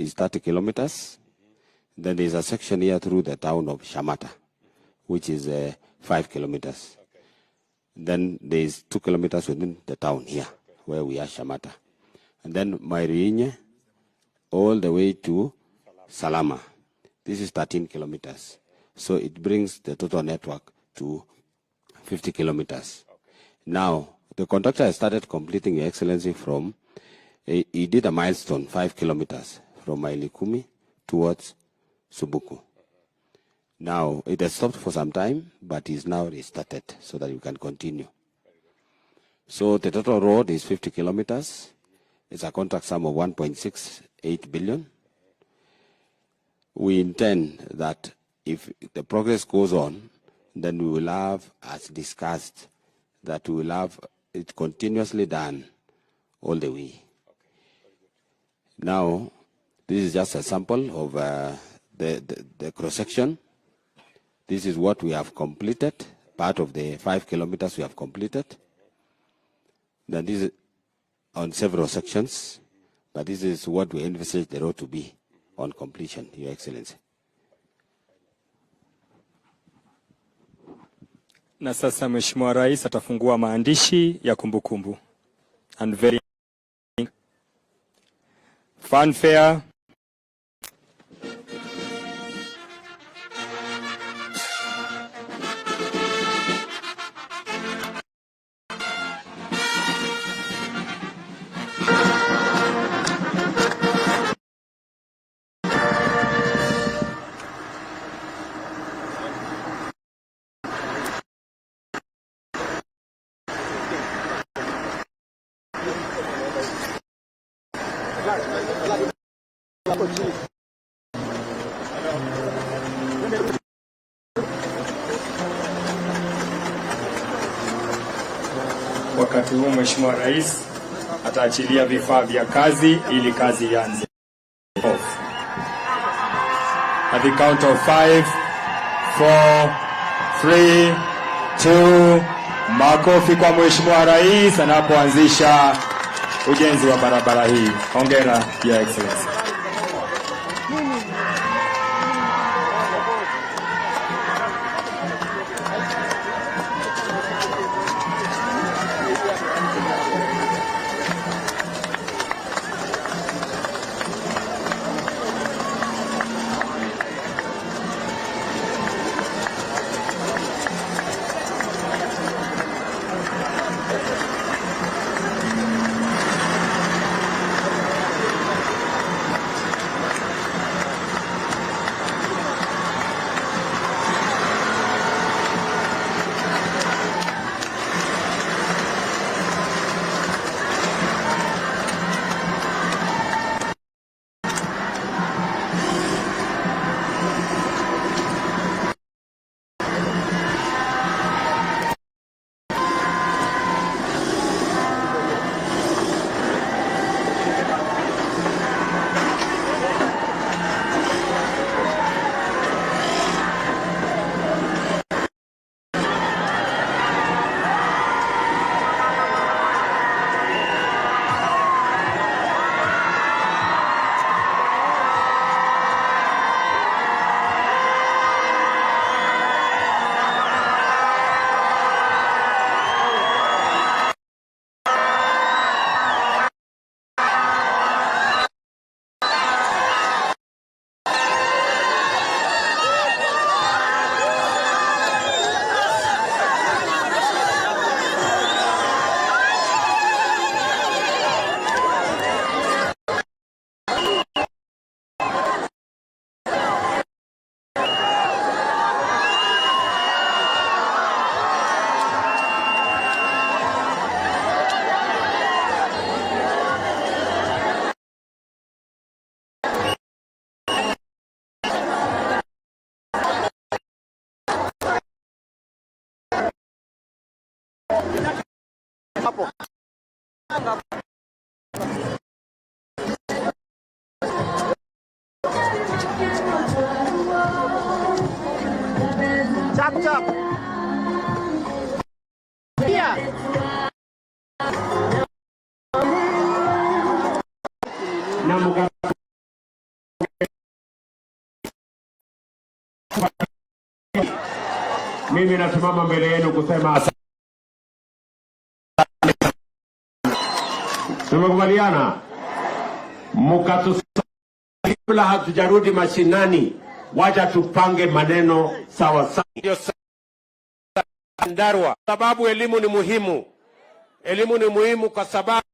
is 30 kilometers. Then there's a section here through the town of Shamata, which is 5 kilometers. Then there's 2 kilometers within the town here, where we are Shamata. And then Mairiinye, all the way to Salama. This is 13 kilometers. So it brings the total network to 50 kilometers. Now, the contractor has started completing, Your Excellency, from, he did a milestone, 5 kilometers, from Mailikumi towards Subuku. Now, it has stopped for some time, but is now restarted so that we can continue. So the total road is 50 kilometers. It's a contract sum of 1.68 billion. We intend that if the progress goes on, then we will have, as discussed, that we will have it continuously done all the way. Now, this is just a sample of the cross-section. This is what we have completed, part of the 5 kilometers we have completed. Then this is on several sections, but this is what we envisage the road to be on completion, Your Excellency. Na sasa Mheshimiwa Rais atafungua maandishi ya kumbukumbu. And very fanfare. Wakati huu Mheshimiwa Rais ataachilia vifaa vya kazi ili kazi ianze. At the count of 5, 4, 3, 2, makofi kwa Mheshimiwa Rais anapoanzisha ujenzi wa barabara hii. Hongera, Your Excellency. Chap chap. Yeah. Mimi nasimama mbele yenu kusema tumekubaliana kabla hatujarudi mashinani, wacha tupange maneno sawa sawa. Ndio Nyandarua, sababu elimu ni muhimu. Elimu ni muhimu kwa sababu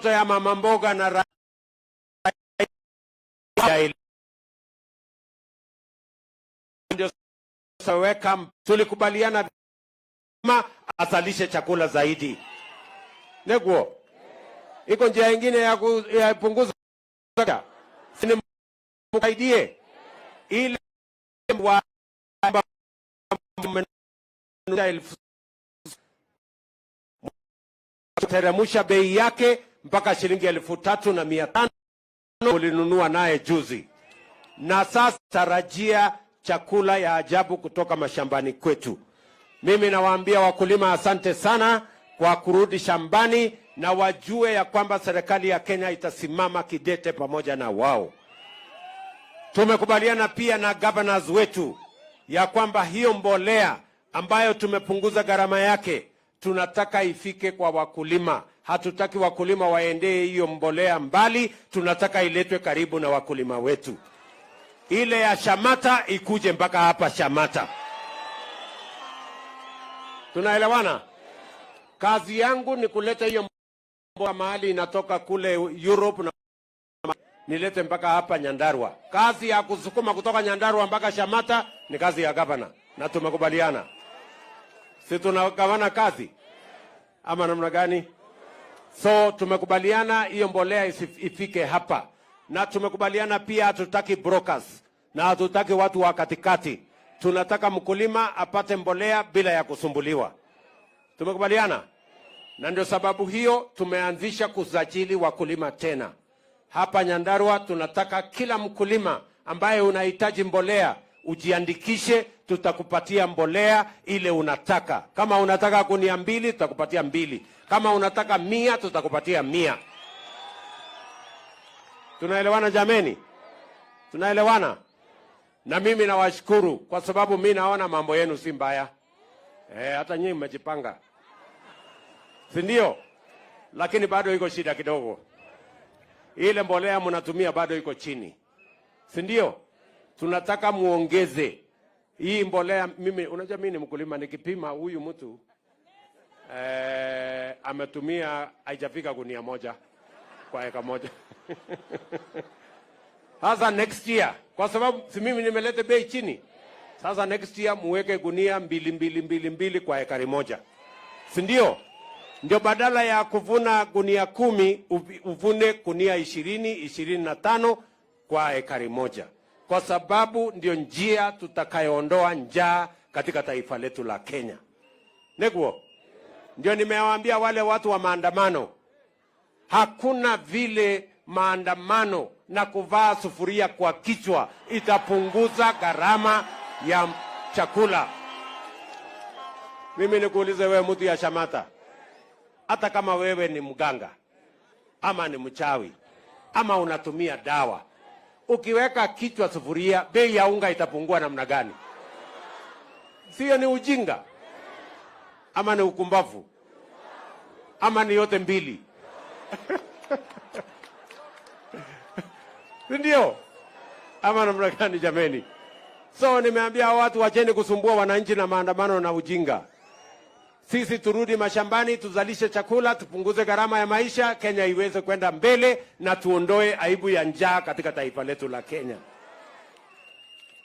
ya mama mboga na ndio saweka. Tulikubaliana azalishe chakula zaidi. Neguo, iko njia nyingine ya kupunguza msaidie ile teremusha bei yake mpaka shilingi 3,500 ulinunua naye juzi, na sasa tarajia chakula ya ajabu kutoka mashambani kwetu. Mimi nawaambia wakulima asante sana kwa kurudi shambani, na wajue ya kwamba serikali ya Kenya itasimama kidete pamoja na wao. Tumekubaliana pia na governors wetu ya kwamba hiyo mbolea ambayo tumepunguza gharama yake tunataka ifike kwa wakulima. Hatutaki wakulima waendee hiyo mbolea mbali, tunataka iletwe karibu na wakulima wetu. Ile ya Shamata ikuje mpaka hapa Shamata. Tunaelewana? Kazi yangu ni kuleta hiyo mbolea mahali inatoka kule Europe na nilete mpaka hapa Nyandarua. Kazi ya kusukuma kutoka Nyandarua mpaka Shamata ni kazi ya gavana, na tumekubaliana. Si tunagawana kazi ama namna gani? So tumekubaliana hiyo mbolea ifike hapa, na tumekubaliana pia hatutaki brokers na hatutaki watu wa katikati. Tunataka mkulima apate mbolea bila ya kusumbuliwa. Tumekubaliana, na ndio sababu hiyo tumeanzisha kusajili wakulima tena hapa Nyandarua. Tunataka kila mkulima ambaye unahitaji mbolea ujiandikishe, tutakupatia mbolea ile unataka. Kama unataka gunia 2 tutakupatia 2. Kama unataka 100 tutakupatia 100. Tunaelewana jameni? Tunaelewana? Na mimi nawashukuru kwa sababu mimi naona mambo yenu si mbaya. Hata nyinyi mmejipanga. Si ndio? Lakini bado iko shida kidogo. Ile mbolea mnatumia bado iko chini. Si ndio? Tunataka muongeze hii mbolea. Mimi unajua mimi ni mkulima, nikipima huyu mtu ametumia haijafika gunia 1 kwa eka moja. Sasa next year, kwa sababu si mimi nimeleta bei chini, sasa next year muweke gunia 2 kwa ekari moja. Si ndio? Ndio badala ya kuvuna gunia 10 uvune gunia 20-25 kwa ekari moja. Kwa sababu ndio njia tutakayoondoa njaa katika taifa letu la Kenya. Neguo, ndio nimewaambia wale watu wa maandamano, hakuna vile maandamano na kuvaa sufuria kwa kichwa itapunguza gharama ya chakula. Mimi nikuulize wewe mtu ya Shamata, hata kama wewe ni mganga ama ni mchawi ama unatumia dawa, ukiweka kichwa sufuria, bei ya unga itapungua namna gani? Sio ni ujinga? Ama ni ukumbavu? Ama ni yote mbili? Ndio? Ama namna gani jameni? So nimeambia watu wacheni kusumbua wananchi na maandamano na ujinga. Sisi turudi mashambani, tuzalishe chakula, tupunguze gharama ya maisha, Kenya iweze kwenda mbele na tuondoe aibu ya njaa katika taifa letu la Kenya.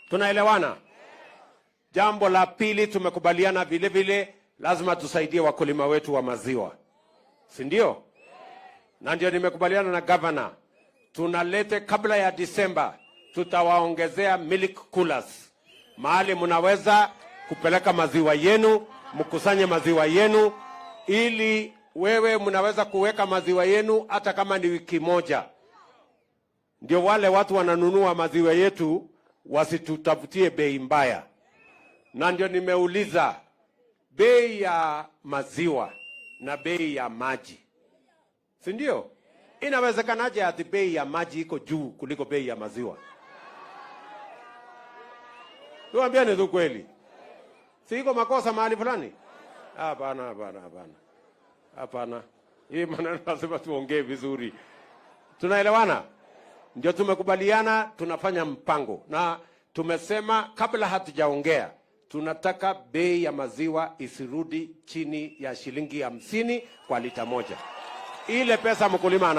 Tunaelewana? Jambo la pili, tumekubaliana vile vile lazima tusaidie wakulima wetu wa maziwa. Si ndio? Na ndio nimekubaliana na governor, tunalete kabla ya Disemba, tutawaongezea milk coolers. Mahali mnaweza kupeleka maziwa yenu, mkusanye maziwa yenu, ili wewe mnaweza kuweka maziwa yenu hata kama ni wiki moja. Ndio wale watu wananunua maziwa yetu wasitutafutie bei mbaya. Na ndio nimeuliza bei ya maziwa na bei ya maji. Si ndio? Inawezekanaje ati bei ya maji iko juu kuliko bei ya maziwa? Tuambiane tu kweli. Siko makosa mahali fulani? Hapana. Hapana. Hii maneno lazima tuongee vizuri. Tunaelewana? Ndio tumekubaliana tunafanya mpango. Na tumesema kabla hatujaongea tunataka bei ya maziwa isirudi chini ya shilingi 50 kwa lita moja. Ile pesa mkulima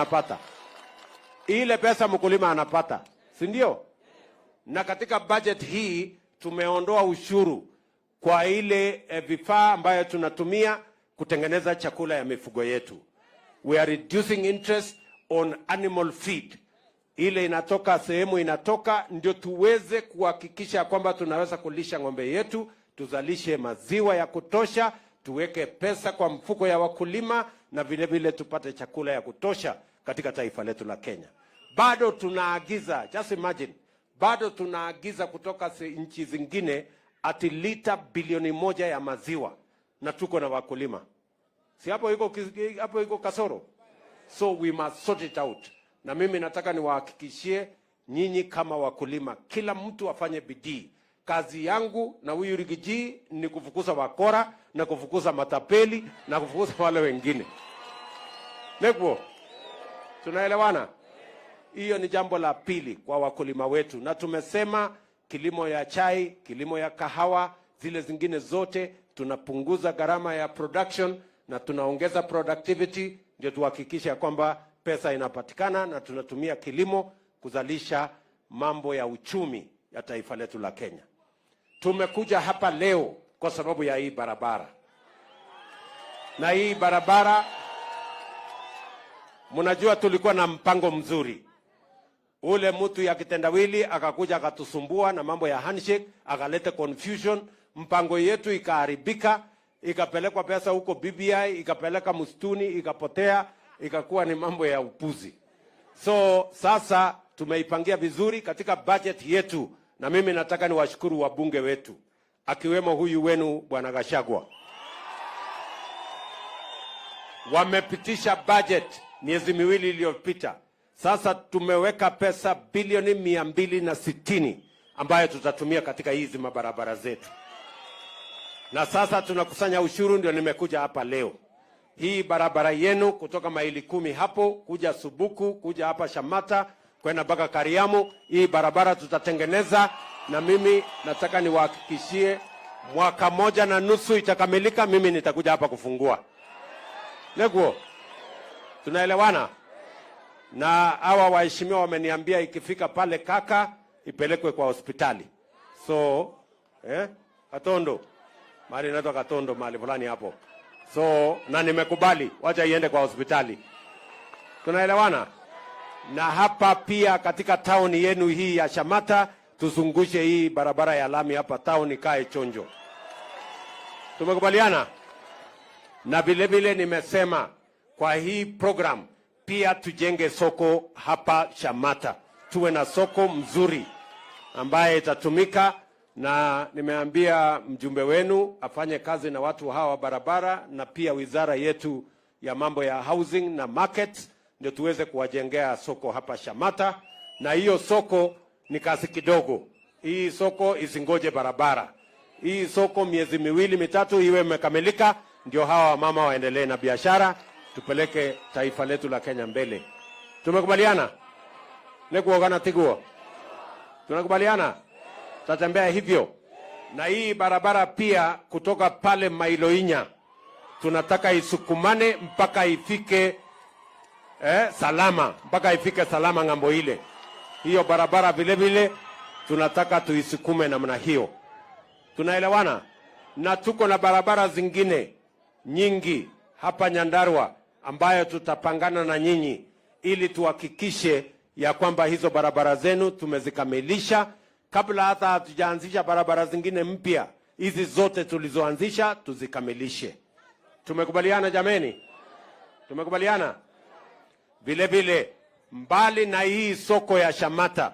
anapata. Si ndio? Na katika budget hii tumeondoa ushuru kwa ile vifaa ambayo tunatumia kutengeneza chakula ya mifugo yetu. We are reducing interest on animal feed. Ile inatoka sehemu inatoka ndio tuweze kuhakikisha kwamba tunaweza kulisha ng'ombe yetu, tuzalishe maziwa ya kutosha, tuweke pesa kwa mfuko ya wakulima na vile vile tupate chakula ya kutosha katika taifa letu la Kenya. Bado tunaagiza, just imagine, bado tunaagiza kutoka nchi zingine ati lita bilioni 1 ya maziwa na tuko na wakulima. Si hapo iko kasoro? So we must sort it out. Na mimi nataka niwahakikishie nyinyi kama wakulima, kila mtu afanye bidii. Kazi yangu na huyu Rigiji ni kufukuza wakora na kufukuza matapeli na kufukuza wale wengine. Nekwo, tunaelewana? Hiyo ni jambo la pili kwa wakulima wetu. Na tumesema kilimo ya chai, kilimo ya kahawa, zile zingine zote tunapunguza gharama ya production na tunaongeza productivity, ndio tuhakikisha kwamba pesa inapatikana na tunatumia kilimo kuzalisha mambo ya uchumi ya taifa letu la Kenya. Tumekuja hapa leo kwa sababu ya hii barabara. Na hii barabara, mnajua tulikuwa na mpango mzuri. Ule mtu ya kitendawili akakuja akatusumbua na mambo ya handshake, akaleta confusion, mpango yetu ikaharibika, ikapelekwa pesa huko BBI, ikapeleka msituni, ikapotea, ikakuwa ni mambo ya upuzi. So sasa tumeipangia vizuri katika budget yetu, na mimi nataka niwashukuru wabunge wetu akiwemo huyu wenu Bwana Gachagua. Wamepitisha budget miezi miwili iliyopita. Sasa tumeweka pesa bilioni 260 ambayo tutatumia katika hizi mabarabara zetu. Na sasa tunakusanya ushuru, ndio nimekuja hapa leo. Hii barabara yenu kutoka maili 10 hapo kuja Subuku, kuja hapa Shamata, kwenda mpaka Kariamu, hii barabara tutatengeneza, na mimi nataka niwahakikishie 1.5 itakamilika, mimi nitakuja hapa kufungua. Negwo, tunaelewana? Na hawa waheshimiwa wameniambia ikifika pale Kaka ipelekwe kwa hospitali. So, Katondo. Mahali inaitwa Katondo, mahali fulani hapo. So, na nimekubali, wacha iende kwa hospitali. Tunaelewana? Na hapa pia katika town yenu hii ya Shamata, tuzungushe hii barabara ya lami hapa town ikae chonjo. Tumekubaliana? Na vile vile nimesema kwa hii program pia tujenge soko hapa Shamata. Tuwe na soko mzuri ambaye itatumika, na nimeambia mjumbe wenu afanye kazi na watu hawa barabara na pia wizara yetu ya mambo ya housing na markets, ndio tuweze kuwajengea soko hapa Shamata. Na hiyo soko ni kazi kidogo. Hii soko isingoje barabara. Hii soko miezi 2-3 iwe imekamilika, ndio hawa mama waendelee na biashara, tupeleke taifa letu la Kenya mbele. Tumekubaliana? Nekuogana tiguo. Tunakubaliana? Tatembea hivyo. Na hii barabara pia kutoka pale Mailoinya tunataka isukumane mpaka ifike salama, mpaka ifike salama ngambo ile. Hiyo barabara vile vile tunataka tuisukume namna hiyo. Tunaelewana? Na tuko na barabara zingine nyingi hapa Nyandarua ambayo tutapangana na nyinyi ili tuhakikishe ya kwamba hizo barabara zenu tumezikamilisha kabla hata hatujaanzisha barabara zingine mpya. Hizi zote tulizoanzisha tuzikamilishe. Tumekubaliana jameni? Tumekubaliana? Vile vile mbali na hii soko ya Shamata,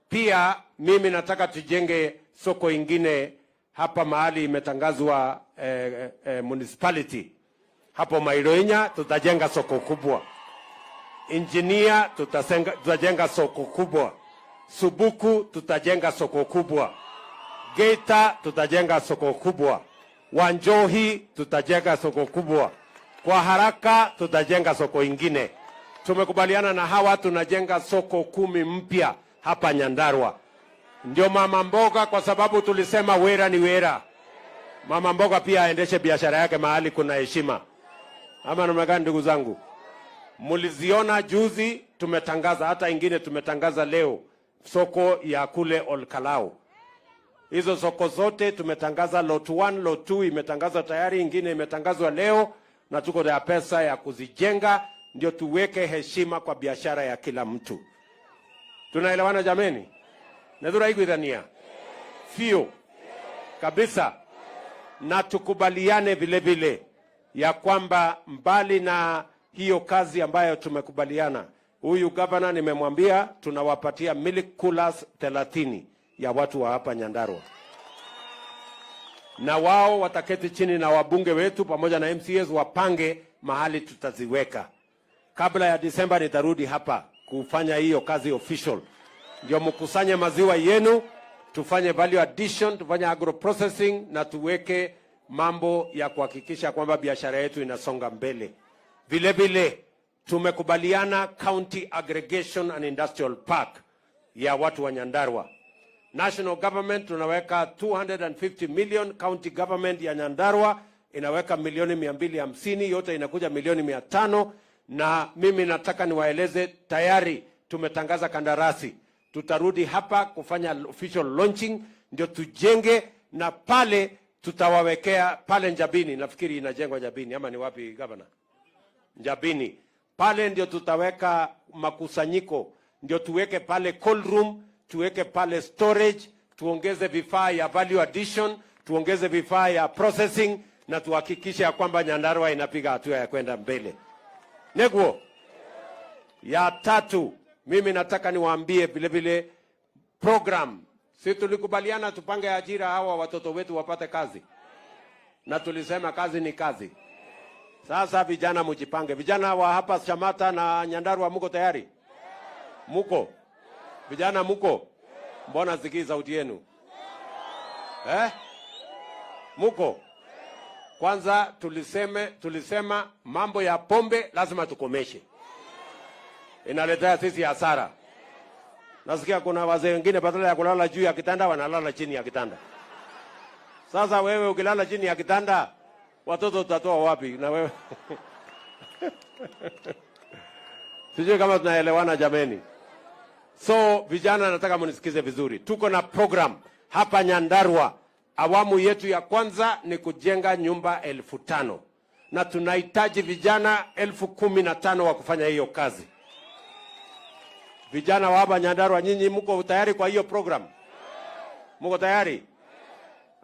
pia mimi nataka tujenge soko ingine hapa mahali imetangazwa municipality. Hapo Mailoinya tutajenga soko kubwa. Engineer tutajenga soko kubwa. Subuku tutajenga soko kubwa. Geita tutajenga soko kubwa. Wanjohi tutajenga soko kubwa. Kwa haraka tutajenga soko ingine. Tumekubaliana na hawa tunajenga soko 10 mpya hapa Nyandarua. Ndio mama mboga, kwa sababu tulisema wera ni wera. Mama mboga pia aendeshe biashara yake mahali kuna heshima. Ama namna gani ndugu zangu? Muliziona juzi tumetangaza, hata ingine tumetangaza leo, soko ya kule Olkalau. Hizo soko zote tumetangaza, lot 1, lot 2 imetangazwa tayari, ingine imetangazwa leo, na tuko na pesa ya kuzijenga, ndio tuweke heshima kwa biashara ya kila mtu. Tunaelewana jameni? Nadhura iguidhania fio kabisa, na tukubaliane vile vile ya kwamba mbali na hiyo kazi ambayo tumekubaliana, huyu governor nimemwambia tunawapatia milk coolers 30 ya watu wa hapa Nyandarua, na wao wataketi chini na wabunge wetu pamoja na MCAs wapange mahali tutaziweka. Kabla ya Disemba nitarudi hapa kufanya hiyo kazi official, ndio mkusanye maziwa yenu, tufanye value addition, tufanye agro processing, na tuweke mambo ya kuhakikisha kwamba biashara yetu inasonga mbele. Vile vile tumekubaliana county aggregation and industrial park ya watu wa Nyandarua. National government tunaweka 250 million, county government ya Nyandarua inaweka milioni 250, yote inakuja milioni 500. Na mimi nataka niwaeleze tayari tumetangaza kandarasi. Tutarudi hapa kufanya official launching, ndio tujenge, na pale tutawawekea pale Njabini, nafikiri inajengwa Njabini ama ni wapi governor? Njabini. Pale ndio tutaweka makusanyiko, ndio tuweke pale cold room, tuweke pale storage, tuongeze vifaa ya value addition, tuongeze vifaa ya processing, na tuhakikishe ya kwamba Nyandarua inapiga hatua ya kwenda mbele. Neguo. Ya tatu, mimi nataka niwaambie vile vile program. Si tulikubaliana tupange ajira hawa watoto wetu wapate kazi. Na tulisema kazi ni kazi. Sasa vijana mujipange. Vijana wa hapa Shamata na Nyandarua muko tayari? Muko? Vijana muko? Mbona sikii sauti yenu? Muko? Kwanza tulisema mambo ya pombe lazima tukomeshe. Inaletea sisi hasara. Nasikia kuna wazee wengine badala ya kulala juu ya kitanda wanalala chini ya kitanda. Sasa wewe ukilala chini ya kitanda, watoto utatoa wapi na wewe? Sijui kama tunaelewana jameni. So vijana, nataka munisikize vizuri. Tuko na program hapa Nyandarua. Awamu yetu ya kwanza ni kujenga nyumba 5,000. Na tunahitaji vijana 15,000 wa kufanya hiyo kazi. Vijana wa hapa Nyandarua, nyinyi mko tayari kwa hiyo program? Mko tayari?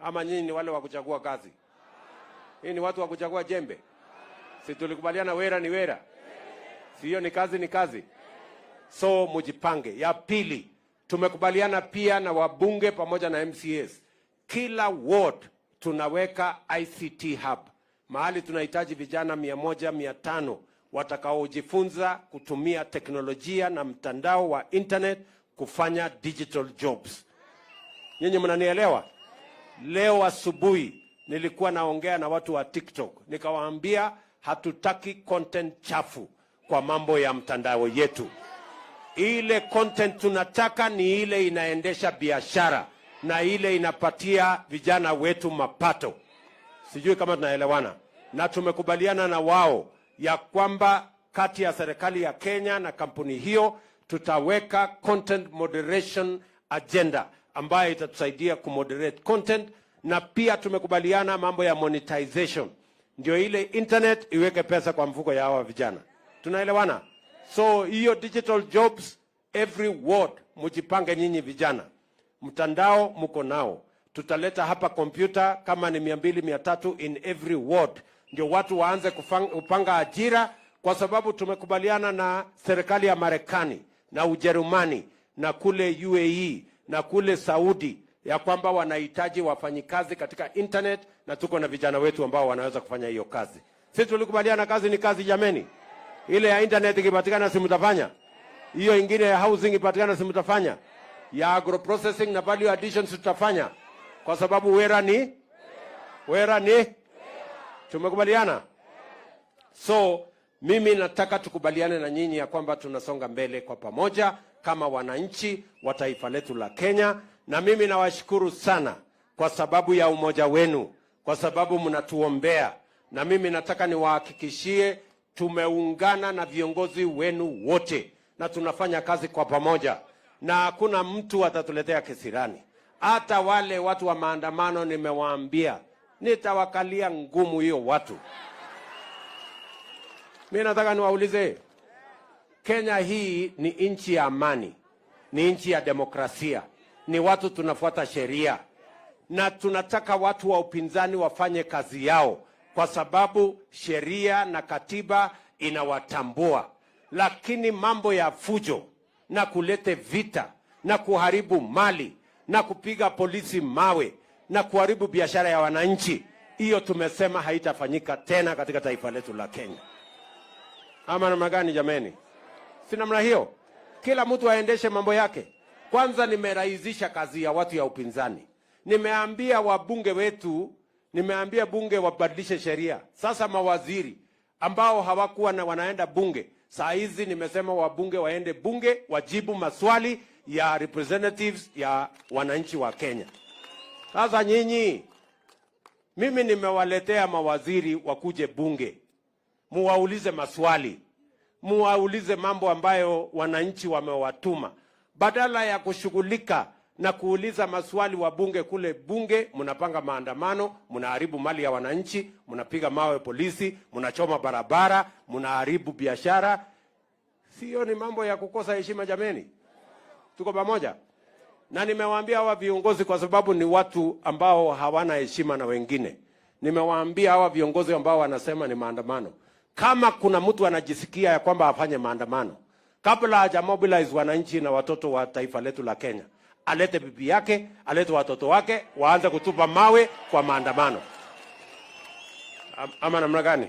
Ama nyinyi ni wale wa kuchagua kazi? Hii ni watu wa kuchagua jembe? Si tulikubaliana wera ni wera? Si hiyo ni kazi ni kazi? So mujipange. Ya pili, tumekubaliana pia na wabunge pamoja na MCAs. Kila ward tunaweka ICT hub. Mahali tunahitaji vijana 100, 500 watakaojifunza kutumia teknolojia na mtandao wa internet kufanya digital jobs. Nyinyi mnanielewa? Leo asubuhi nilikuwa naongea na watu wa TikTok. Nikawaambia hatutaki content chafu kwa mambo ya mtandao yetu. Ile content tunataka ni ile inaendesha biashara na ile inapatia vijana wetu mapato. Sijui kama tunaelewana. Na tumekubaliana na wao ya kwamba kati ya serikali ya Kenya na kampuni hiyo tutaweka content moderation agenda ambayo itatusaidia kumoderate content, na pia tumekubaliana mambo ya monetization. Ndio ile internet iweke pesa kwa mfuko ya hawa vijana. Tunaelewana? So hiyo digital jobs every ward, mujipange nyinyi vijana. Mtandao mko nao. Tutaleta hapa kompyuta kama ni 200, 300 in every ward. Ndio watu waanze kupanga ajira, kwa sababu tumekubaliana na serikali ya Marekani na Ujerumani na kule UAE na kule Saudi ya kwamba wanahitaji wafanyikazi katika internet, na tuko na vijana wetu ambao wanaweza kufanya hiyo kazi. Sisi tulikubaliana kazi ni kazi jameni. Ile ya internet ikipatikana si mtafanya. Hiyo ingine ya housing ikipatikana si mtafanya. Ya agro processing na value addition tutafanya. kwa sababu wera ni tumekubaliana. So mimi nataka tukubaliane na nyinyi ya kwamba tunasonga mbele kwa pamoja kama wananchi wa taifa letu la Kenya, na mimi nawashukuru sana kwa sababu ya umoja wenu, kwa sababu mnatuombea, na mimi nataka niwahakikishie tumeungana na viongozi wenu wote na tunafanya kazi kwa pamoja, na hakuna mtu atatuletea kisirani. Hata wale watu wa maandamano nimewaambia nitawakalia ngumu hiyo watu. Mimi nataka niwaulize, Kenya hii ni nchi ya amani, ni nchi ya demokrasia, ni watu tunafuata sheria, na tunataka watu wa upinzani wafanye kazi yao kwa sababu sheria na katiba inawatambua. Lakini mambo ya fujo na kulete vita na kuharibu mali na kupiga polisi mawe na kuharibu biashara ya wananchi, hiyo tumesema haitafanyika tena katika taifa letu la Kenya. Ama namna gani jameni? Si namna hiyo? Kila mtu aendeshe mambo yake. Kwanza nimerahisisha kazi ya watu ya upinzani. Nimeambia wabunge wetu, nimeambia bunge wabadilishe sheria. Sasa mawaziri ambao hawakuwa na wanaenda bunge, saa hizi nimesema wabunge waende bunge wajibu maswali ya representatives ya wananchi wa Kenya. Sasa nyinyi, mimi nimewaletea mawaziri wakuje bunge, muwaulize maswali, muwaulize mambo ambayo wananchi wamewatuma, badala ya kushughulika na kuuliza maswali wa bunge kule bunge. Mnapanga maandamano, mnaharibu mali ya wananchi, mnapiga mawe polisi, mnachoma barabara, mnaharibu biashara. Sio ni mambo ya kukosa heshima jameni? Tuko pamoja? Na nimewaambia hawa viongozi, kwa sababu ni watu ambao hawana heshima na wengine. Nimewaambia hawa viongozi ambao wanasema ni maandamano, kama kuna mtu anajisikia ya kwamba afanye maandamano, kabla haja mobilize wananchi na watoto wa taifa letu la Kenya, alete bibi yake, alete watoto wake, waanze kutupa mawe kwa maandamano. Ama namna gani?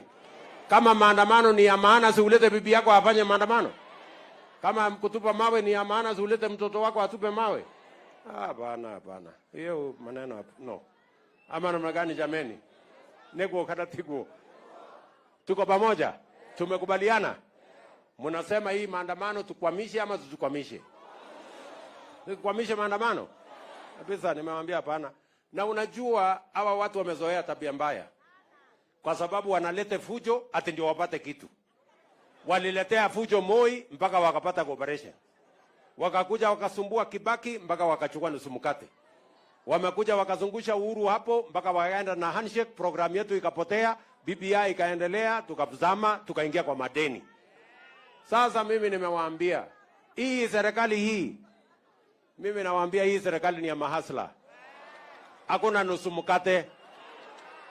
Kama maandamano ni ya maana, si ulete bibi yako afanye maandamano? Kama kutupa mawe ni ya maana, si ulete mtoto wako atupe mawe? Hapana. Hiyo maneno no. Ama namna gani jameni? Nego kadatigo. Tuko pamoja? Tumekubaliana? Mnasema hii maandamano tukwamishe ama tusikwamishe? Tukwamishe maandamano? Kabisa, nimewaambia hapana. Na unajua hawa watu wamezoea tabia mbaya. Kwa sababu wanalete fujo ati ndio wapate kitu. Waliletea fujo Moi mpaka wakapata cooperation. Wakakuja wakasumbua Kibaki mpaka wakachukua nusu mkate. Wamekuja wakazungusha Uhuru hapo mpaka wakaenda na handshake, program yetu ikapotea, BBI ikaendelea, tukazama, tukaingia kwa madeni. Sasa mimi nimewaambia, hii serikali hii, mimi nawaambia hii serikali ni ya mahasla. Hakuna nusu mkate,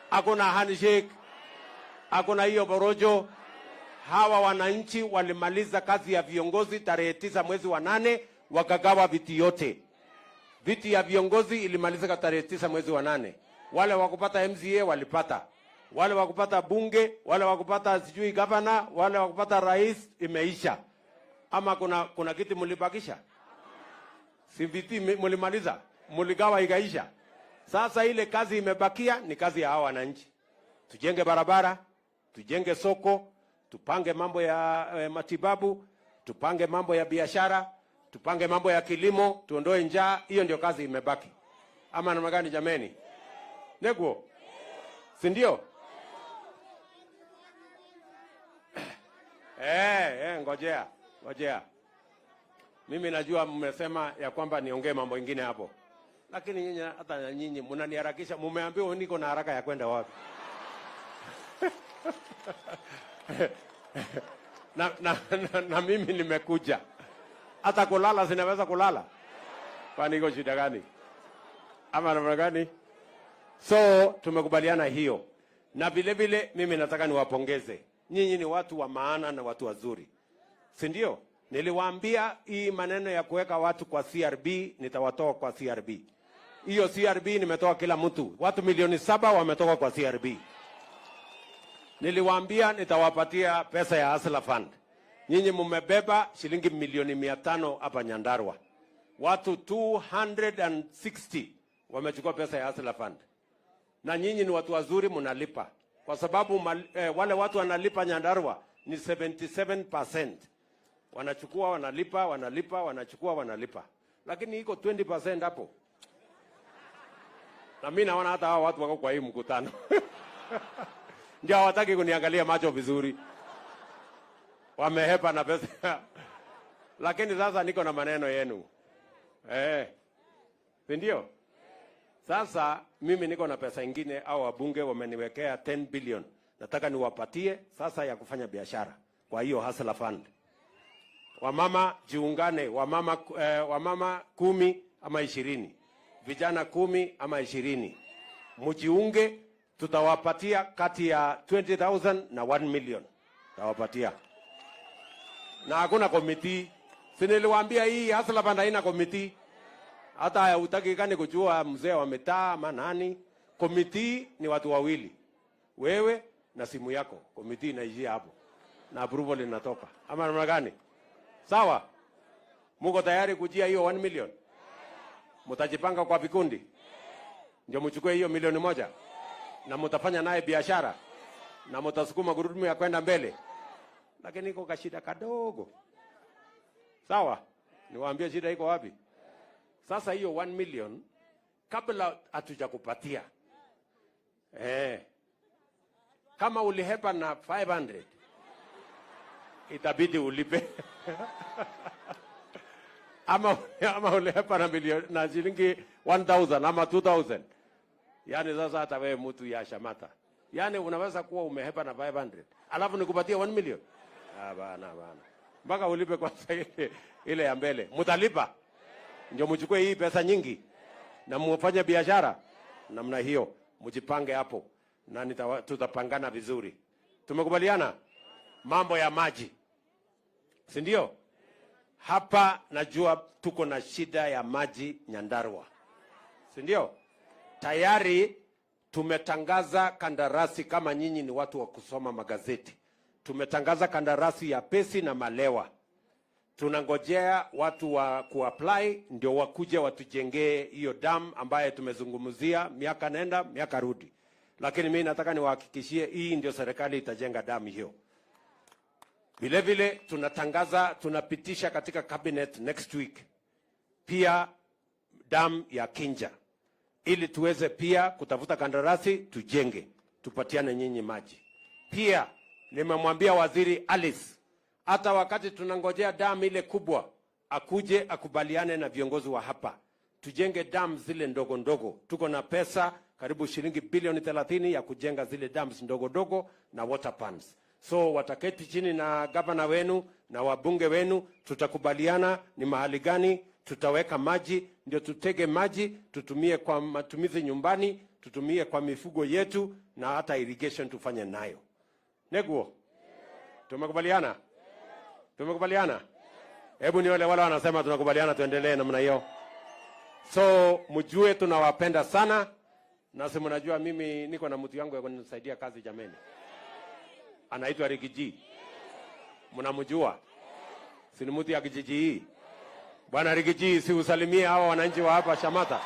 hakuna handshake, hakuna hiyo borojo. Hawa wananchi walimaliza kazi ya viongozi tarehe 9 mwezi wa 8, wakagawa viti yote. Viti ya viongozi ilimalizika tarehe 9 mwezi wa 8. Wale wakupata MCA walipata. Wale wakupata bunge, wale wakupata sijui governor, wale wakupata rais, imeisha. Ama kuna kiti mulibakisha? Si viti mulimaliza, muligawa ikaisha. Sasa ile kazi imebakia ni kazi ya hawa wananchi. Tujenge barabara, tujenge soko, tupange mambo ya matibabu, tupange mambo ya biashara, tupange mambo ya kilimo, tuondoe njaa. Hiyo ndio kazi imebaki. Ama namna gani jameni? Nego? Si ndio? Ngojea. Mimi najua mmesema ya kwamba niongee mambo mengine hapo. Lakini nyinyi, hata nyinyi mnaniharakisha. Mmeambiwa niko na haraka ya kwenda wapi? na mimi nimekuja. Hata kulala sinaweza kulala. Kwani iko shida gani? Ama namna gani? So tumekubaliana hiyo. Na vile vile mimi nataka niwapongeze. Nyinyi ni watu wa maana na watu wazuri. Si ndio? Niliwaambia hii maneno ya kuweka watu kwa CRB, nitawatoa kwa CRB. Hiyo CRB nimetoa kila mtu. Watu milioni 7 wametoka kwa CRB. Niliwaambia nitawapatia pesa ya Hustler Fund. Nyinyi mmebeba shilingi milioni 500 hapa Nyandarua. Watu 260 wamechukua pesa ya Hustler Fund. Na nyinyi ni watu wazuri, mnalipa. Kwa sababu wale watu wanalipa Nyandarua ni 77%. Wanachukua, wanalipa, wanachukua, wanalipa. Lakini iko 20% hapo. Na mimi naona hata hao watu wako kwa hii mkutano. Ndio hawataki kuniangalia macho vizuri. Wamehepa na pesa. Lakini sasa niko na maneno yenu. Ndio? Sasa mimi niko na pesa ingine au wabunge wameniwekea 10 billion. Nataka niwapatie sasa ya kufanya biashara. Kwa hiyo Hustler Fund. Wamama jiungane, wamama 10 ama 20. Vijana 10 ama 20. Mjiunge, tutawapatia kati ya 20,000 na 1 million. Tutawapatia. Na hakuna komiti. Si niliwaambia hii Hustler Fund haina komiti. Hata hutaki kani kujua mzee wa mitaa ama nani. Komiti ni watu wawili. Wewe na simu yako. Komiti inaishia hapo. Na approval inatoka. Ama namna gani? Sawa? Muko tayari kujia hiyo 1 million? Mtajipanga kwa vikundi? Ndio mchukue hiyo 1,000,000? Na mtafanya naye biashara? Na mtasukuma gurudumu ya kwenda mbele? Lakini iko kashida kadogo. Sawa? Niwaambie shida iko wapi? Sasa hiyo 1 million kabla hatujakupatia. Kama ulihepa na 500 itabidi ulipe. ama ulihepa na milioni na shilingi 1,000 ama 2,000. Yaani sasa hata wewe mtu ya Shamata. Yaani unaweza kuwa umehepa na 500. Alafu nikupatie 1 million. Bana. Mpaka ulipe kwa ile ya mbele. Mtalipa. Ndio mchukue hii pesa nyingi na mfanye biashara namna hiyo. Mjipange hapo na tutapangana vizuri. Tumekubaliana mambo ya maji. Si ndio? Hapa najua tuko na shida ya maji Nyandarua. Si ndio? Tayari tumetangaza kandarasi, kama nyinyi ni watu wa kusoma magazeti. Tumetangaza kandarasi ya Pesi na Malewa. Tunangojea watu wa kuapply ndio wakuje watujengee hiyo dam ambaye tumezungumzia miaka nenda miaka rudi. Lakini mimi nataka niwahakikishie hii ndio serikali itajenga dam hiyo. Vile vile tunatangaza, tunapitisha katika cabinet next week pia dam ya Kinja, ili tuweze pia kutafuta kandarasi tujenge, tupatiane nyinyi maji. Pia nimemwambia Waziri Alice, hata wakati tunangojea dam ile kubwa akuje akubaliane na viongozi wa hapa tujenge dam zile ndogo ndogo. Tuko na pesa karibu shilingi bilioni 30 ya kujenga zile dams ndogo ndogo na water pans. So wataketi chini na gavana wenu na wabunge wenu, tutakubaliana ni mahali gani tutaweka maji, ndio tutege maji tutumie kwa matumizi nyumbani, tutumie kwa mifugo yetu, na hata irrigation tufanye nayo. Neguo? Tumekubaliana? Tumekubaliana? Hebu ni wale wanasema tunakubaliana, tuendelee namna hiyo. So mjue tunawapenda sana, na si mnajua mimi niko na mtu yangu ya kunisaidia kazi jameni. Anaitwa Rigiji. Mnamjua? Si ni mtu ya kijiji hii. Bwana Rigiji, si usalimie hawa wananchi wa hapa Shamata.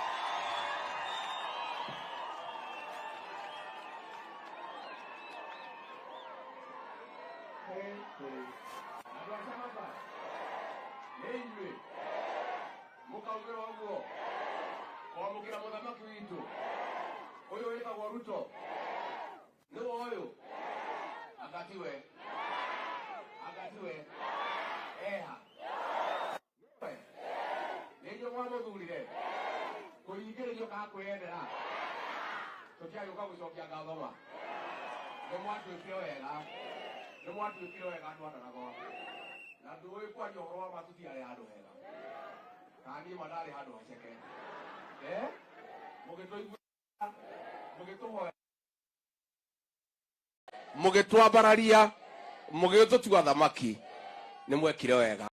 Agatiwe. Eha. Ndio mwana mzuri. Kuingire ndio kakwendera. Tokia yoka gucokia ngathoma. Nĩ mwatuĩkire wega. Nĩ mwatuĩkire wega andũ atanago. Na ndũĩ kwaria ũhoro wa matuti arĩa handũ hega. Kani mandarĩ handũ haceke. Mũgĩtũhoya. Mũgĩtwambararia, mũgĩtũtua thamaki. Nĩ mwekire wega.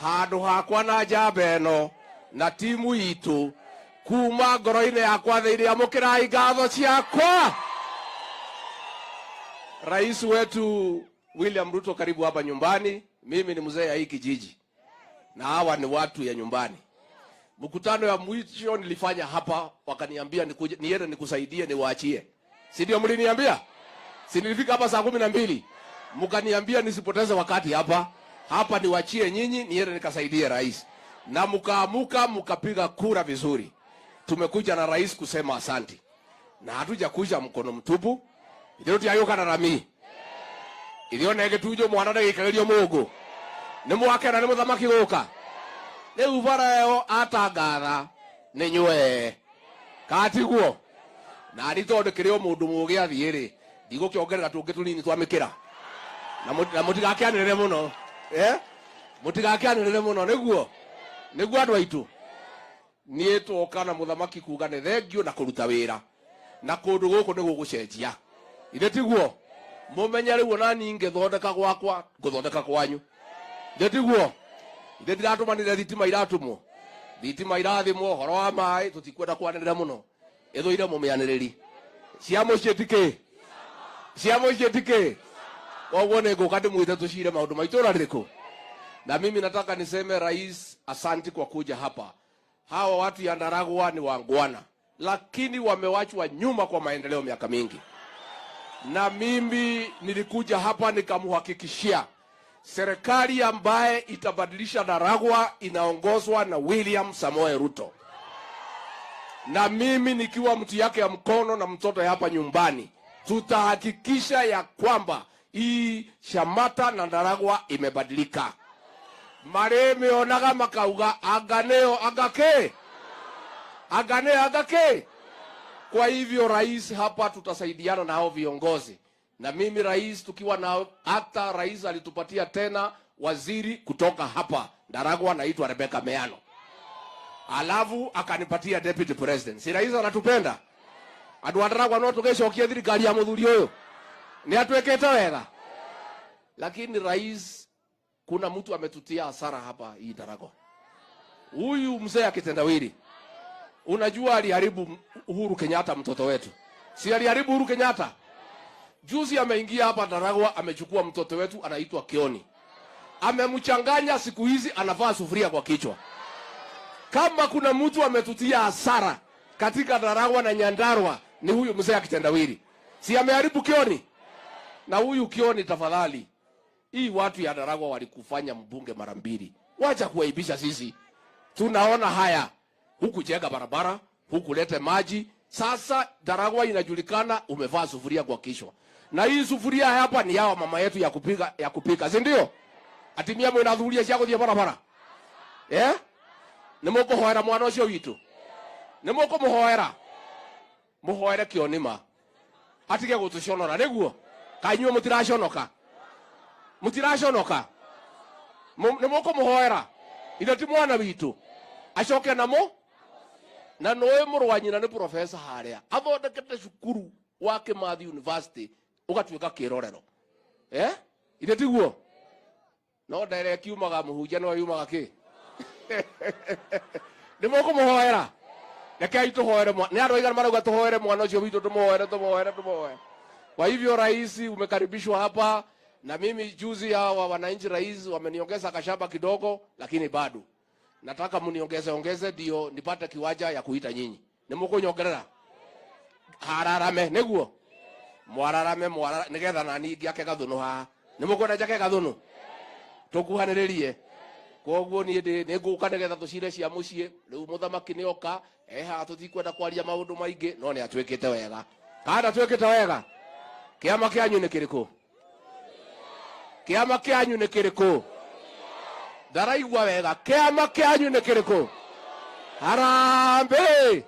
Handũ hakwa na njamba ĩno na timu itu kuma ngoro-inĩ yakwa thĩinĩ amũkĩrai ngatho ciakwa. Rais wetu William Ruto, karibu hapa nyumbani. Mimi ni mzee ya hii kijiji na hawa ni watu ya nyumbani. Mkutano ya mwisho nilifanya hapa, wakaniambia niende nikusaidie niwaachie. Si ndio mliniambia? Si nilifika hapa saa 12. Mkaniambia nisipoteze wakati hapa. Hapa niwaachie nyinyi niende nikasaidie rais. Na mkaamuka mkapiga kura vizuri. Tumekuja na rais kusema asante. Na hatujakuja mkono mtupu. Ndio tuyayoka na rami. Ilio nege tujo mwana na gikagerio mugo. Nimwake na nimuthamaki guka. Ne ubara yo atangatha ni nywe. Katiguo. Na aritonde kirio mundu mugi athiiri. Ndigukiongerera tungi tunini twamikira. Na mutigakianirire muno. Mutigakianirire muno niguo. Niguo andu aitu. Nie twoka na muthamaki kuga ne thengio na kuruta wira. Na kundu guku niguo gucenjia. Ire tiguo. Mumenye riu nani ngethondeka gwakwa, nguthondeka kwanyu. Ire tiguo. Ire ndiratumanire thitima iratumwo. Thitima irathimwo horo wa mai tutikwenda kwanirira muno. Ethoire mumianiriri. Ciamo cietike. Ciamo cietike. Koguo ninguka ndimwite tucire maundu maitura ririku. Na mimi nataka niseme rais, asanti kwa kuja hapa. Hawa watu ya Ndaragwa ni wangwana, lakini wamewachwa nyuma kwa maendeleo miaka mingi. Na mimi nilikuja hapa nikamhakikishia serikali ambaye itabadilisha Ndaragwa inaongozwa na William Samoei Ruto. Na mimi nikiwa mtu yake ya mkono na mtoto hapa nyumbani, tutahakikisha ya kwamba hii Shamata na Ndaragwa imebadilika. Mareme onaga makauga aganeo agake. Aganeo agake. Kwa hivyo rais hapa tutasaidiana na hao viongozi. Na mimi rais tukiwa na hata rais alitupatia tena waziri kutoka hapa Ndaragwa anaitwa Rebecca Meano. Alafu akanipatia deputy president. Si rais anatupenda? Andu Ndaragwa no tugecokia thirikari ya muthuri uyu. Ni atwekete wega. Lakini rais, kuna mtu ametutia hasara hapa hii Ndaragwa. Huyu mzee akitendawili. Unajua aliharibu Uhuru Kenyatta mtoto wetu. Si aliharibu Uhuru Kenyatta? Juzi ameingia hapa Ndaragwa amechukua mtoto wetu anaitwa Kioni. Amemchanganya siku hizi anavaa sufuria kwa kichwa. Kama kuna mtu ametutia hasara katika Ndaragwa na Nyandarua ni huyu mzee akitendawili. Si ameharibu Kioni? Na huyu Kioni tafadhali. Hii watu ya Ndaragwa walikufanya mbunge mara 2. Wacha kuaibisha sisi. Tunaona haya. Huku jenga barabara, huku lete maji. Sasa Ndaragwa inajulikana umevaa sufuria kwa kichwa. Na hii sufuria hapa ni yao mama yetu ya kupika, si ndio? Atimia mwe na thuria cia guthie barabara. Nimoko hoera mwana ucio witu. Nimoko muhoera. Muhoere Kionima. Atige gutuconora niguo. Kanyuo mutiraconoka. Mutiraconoka. Nimoko muhoera. Ile ti mwana witu. Acoke namo. Na noe murwanyina ni professor haria. Athondekete cukuru wa Kimathi University ugatuika kirorero. Ile tiguo. No ndere kiumaga muhunjia no yumaga ki. Nimoko muhoera. Reke ituhoere mwana. Ni andu aigana marauga tuhoere mwana ucio witu tumuhoere. Kwa hivyo rais umekaribishwa hapa, na mimi juzi hawa wananchi rais wameniongeza kashamba kidogo, lakini bado nataka muniongeze ndio nipate kiwanja ya kuita nyinyi. Nimukunyongerera. Hararame neguo. Mwararame nigetha nani ngiake gathunu ha. Nimukuna jake gathunu. Tukuhaniririe. Koguo ni nguka nigetha tucire cia mucie. Riu muthamaki nioka ha tutikwenda kwaria maundu maingi no ni atwikite wega. Kana twikite wega. Kiama kianyu ni kiriku? Kiama kianyu ni kiriku? Ndaraigua wega. Kiama kianyu ni kiriku? Harambe!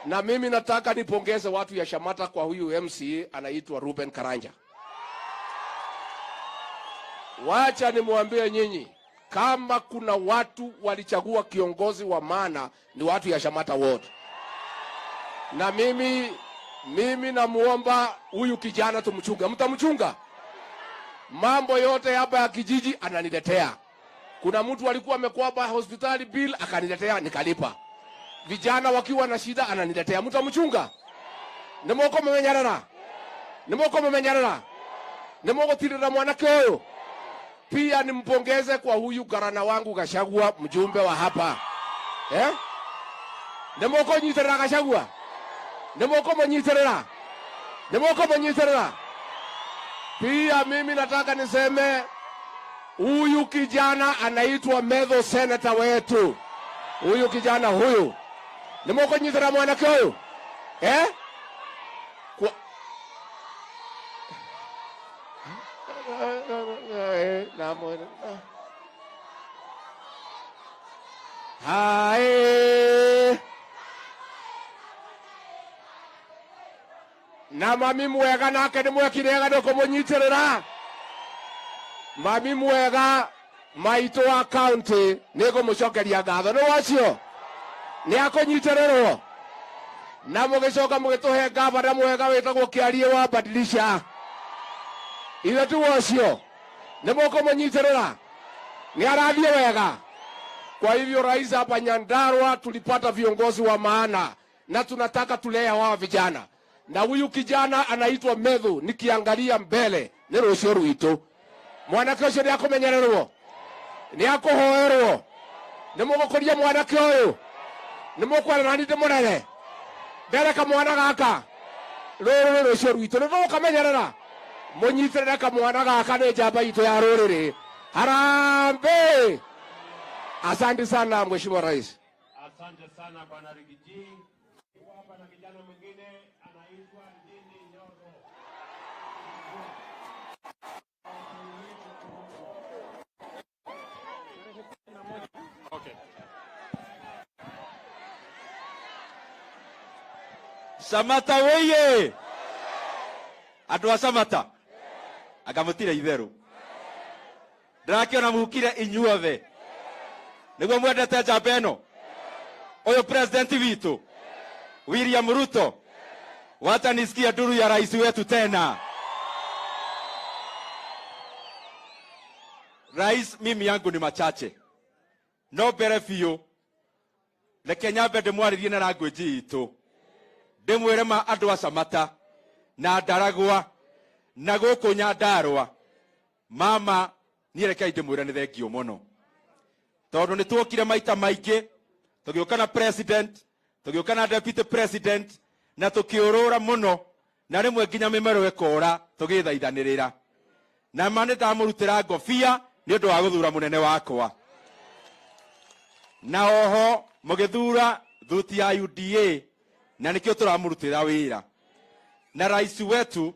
Na mimi nataka nipongeze watu ya Shamata kwa huyu MCA anaitwa Ruben Karanja. Wacha nimwambie nyinyi, kama kuna watu walichagua kiongozi wa maana ni watu ya Shamata wote. Na mimi namuomba huyu kijana tumchunge. Mtamchunga? Mambo yote hapa ya kijiji ananiletea. Kuna mtu alikuwa amekwama hospitali bill akaniletea nikalipa. Vijana wakiwa na shida ananiletea. Mtamchunga? Nimoko mumenyarana. Nimoko mumenyarana. Nimoko tirira mwanake huyo. Pia nimpongeze kwa huyu garana wangu Gachagua, mjumbe wa hapa. Nemoko nyiterera Gachagua. Nemoko mnyiterera. Nemoko mnyiterera. Pia mimi nataka niseme huyu kijana anaitwa Medho senator wetu. Huyu kijana huyu. Nemoko nyiterera mwanake huyu. Hai. Na mami mwega nake ni mwekirega ndoko munyiterera. Mami mwega maito wa county nego mucokeria ngatho no wacio ni akunyitererwo na mugicoka mugituhe gavana mwega witagwo Kiarie wa badilisha ile tu wacio ni mukunyiterera ni arathie wega. Kwa hivyo rais hapa Nyandarua tulipata viongozi wa maana na tunataka tulea hawa vijana. Na huyu kijana anaitwa Medho, nikiangalia mbele ni rucio rwito. Mwanake ucio ni akumenyererwo. Ni akuhoerwo. Ni mugukuria mwanake uyu. Ni mukwara nani ndimurere. Mbere ka mwana gaka. Ruru rucio rwito ni ukamenyerera. Munyitirire ka mwana gaka ni njamba itu ya ruriri. Harambe. Asante sana Mheshimiwa Rais. Asante sana Bwana Rigiji. Hapa na kijana mwingine anaitwa Ndini Nyoro. Okay. Samata weye. Andu a Samata. Akamutira itheru. Ndirakiona muhukire inyuothe. Niguo mwendete njamba ĩno. Oyo president witu William Ruto. Wacha nisikie duru ya rais wetu tena. Rais, mimi yangu ni machache. No mbere biũ reke nyambe ndĩmwarĩrie na language itũ. Ndĩmwĩre ma andũ a Samata na Ndaragwa na gũkũ Nyandarua. Mama niĩ rekei ndĩmwĩre nĩ thengio mũno. Tondũ nĩ tuokire maita maingĩ, tũgĩũka na president, tũgĩũka na deputy president, na tũkĩũrũra mũno, na rĩmwe nginya mĩmero ĩkora tũgĩthaithanĩrĩra. Na ma nĩ ndamũrutĩra ngobia nĩ ũndũ wa gũthura mũnene wakwa. Na oho mũgĩthura thuti ya UDA na nĩkĩo tũramũrutĩra wĩra. Na rais wetu,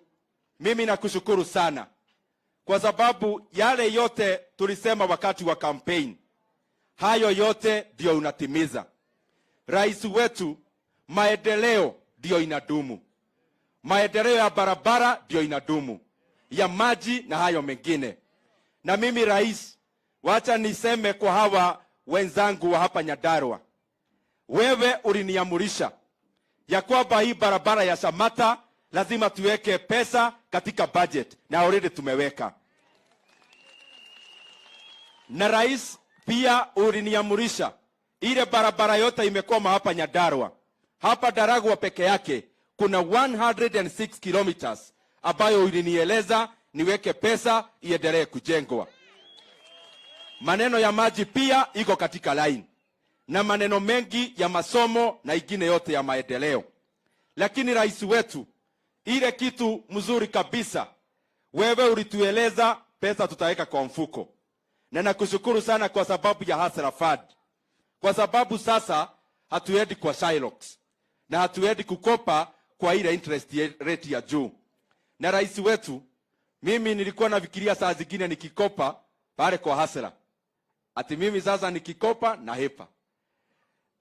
mimi nakushukuru sana kwa sababu yale yote tulisema wakati wa campaign, hayo yote ndio unatimiza. Rais wetu, maendeleo ndio inadumu. Maendeleo ya barabara ndio inadumu, ya maji na hayo mengine. Na mimi rais, wacha niseme kwa hawa wenzangu wa hapa Nyandarua, wewe uliniamurisha ya kwamba hii barabara ya Samata lazima tuweke pesa katika budget, na already tumeweka. Na rais pia uliniamurisha ile barabara yote imekwama hapa Nyandarua. Hapa Ndaragwa peke yake kuna 106 kilometers ambayo ulinieleza niweke pesa iendelee kujengwa. Maneno ya maji pia iko katika line, na maneno mengi ya masomo na ingine yote ya maendeleo. Lakini rais wetu, ile kitu mzuri kabisa, wewe ulitueleza pesa tutaweka kwa mfuko. Na nakushukuru sana kwa sababu ya Hasra Fund. Kwa sababu sasa hatuendi kwa Shylocks na hatuendi kukopa kwa ile interest rate ya juu. Na rais wetu, mimi nilikuwa nafikiria saa zingine nikikopa pale kwa Hasra, ati mimi sasa nikikopa na hepa.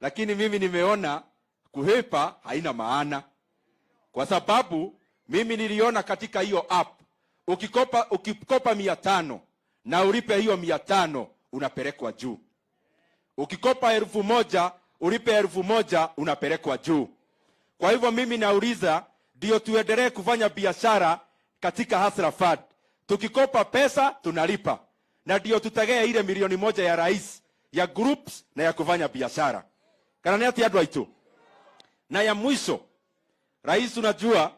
Lakini mimi nimeona kuhepa haina maana. Kwa sababu mimi niliona katika hiyo app, ukikopa 500 na ulipe hiyo 500 unapelekwa juu. Ukikopa 1000 ulipe 1000 unapelekwa juu. Kwa hivyo mimi nauliza, ndio tuendelee kufanya biashara katika Hasra Fund. Tukikopa pesa tunalipa, na ndio tutagea ile 1,000,000 ya rais ya groups na ya kufanya biashara. Kana ni ati adwa itu. Na ya mwisho, rais, unajua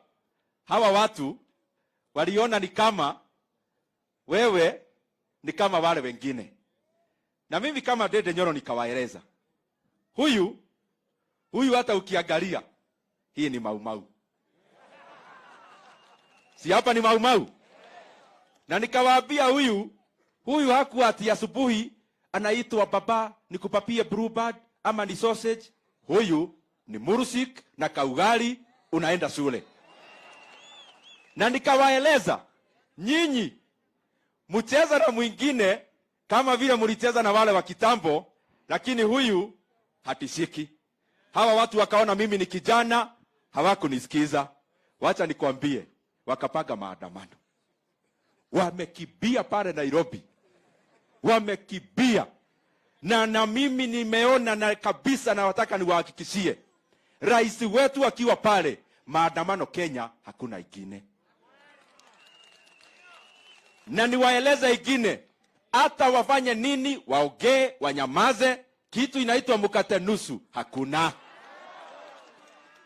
hawa watu waliona ni kama wewe ni kama wale wengine. Na mimi kama Dede Nyoro nikawaeleza, Huyu hata ukiangalia hii ni Maumau. Si hapa ni Maumau? Na nikawaambia huyu hakuwa ati asubuhi anaitwa baba nikupapie bluebird ama ni sausage. Huyu ni murusik na kaugali unaenda shule. Na nikawaeleza nyinyi mcheza na mwingine kama vile mlicheza na wale wa kitambo, lakini huyu hatishiki. Hawa watu wakaona mimi ni kijana, hawakunisikiza. Wacha nikwambie, wakapaga maandamano. Wamekibia pale Nairobi. Wamekibia. Na mimi nimeona na kabisa, na wataka niwahakikishie, rais wetu akiwa pale, maandamano Kenya hakuna ingine. Na niwaeleze ingine, hata wafanye nini, waongee, wanyamaze, kitu inaitwa mkate nusu hakuna.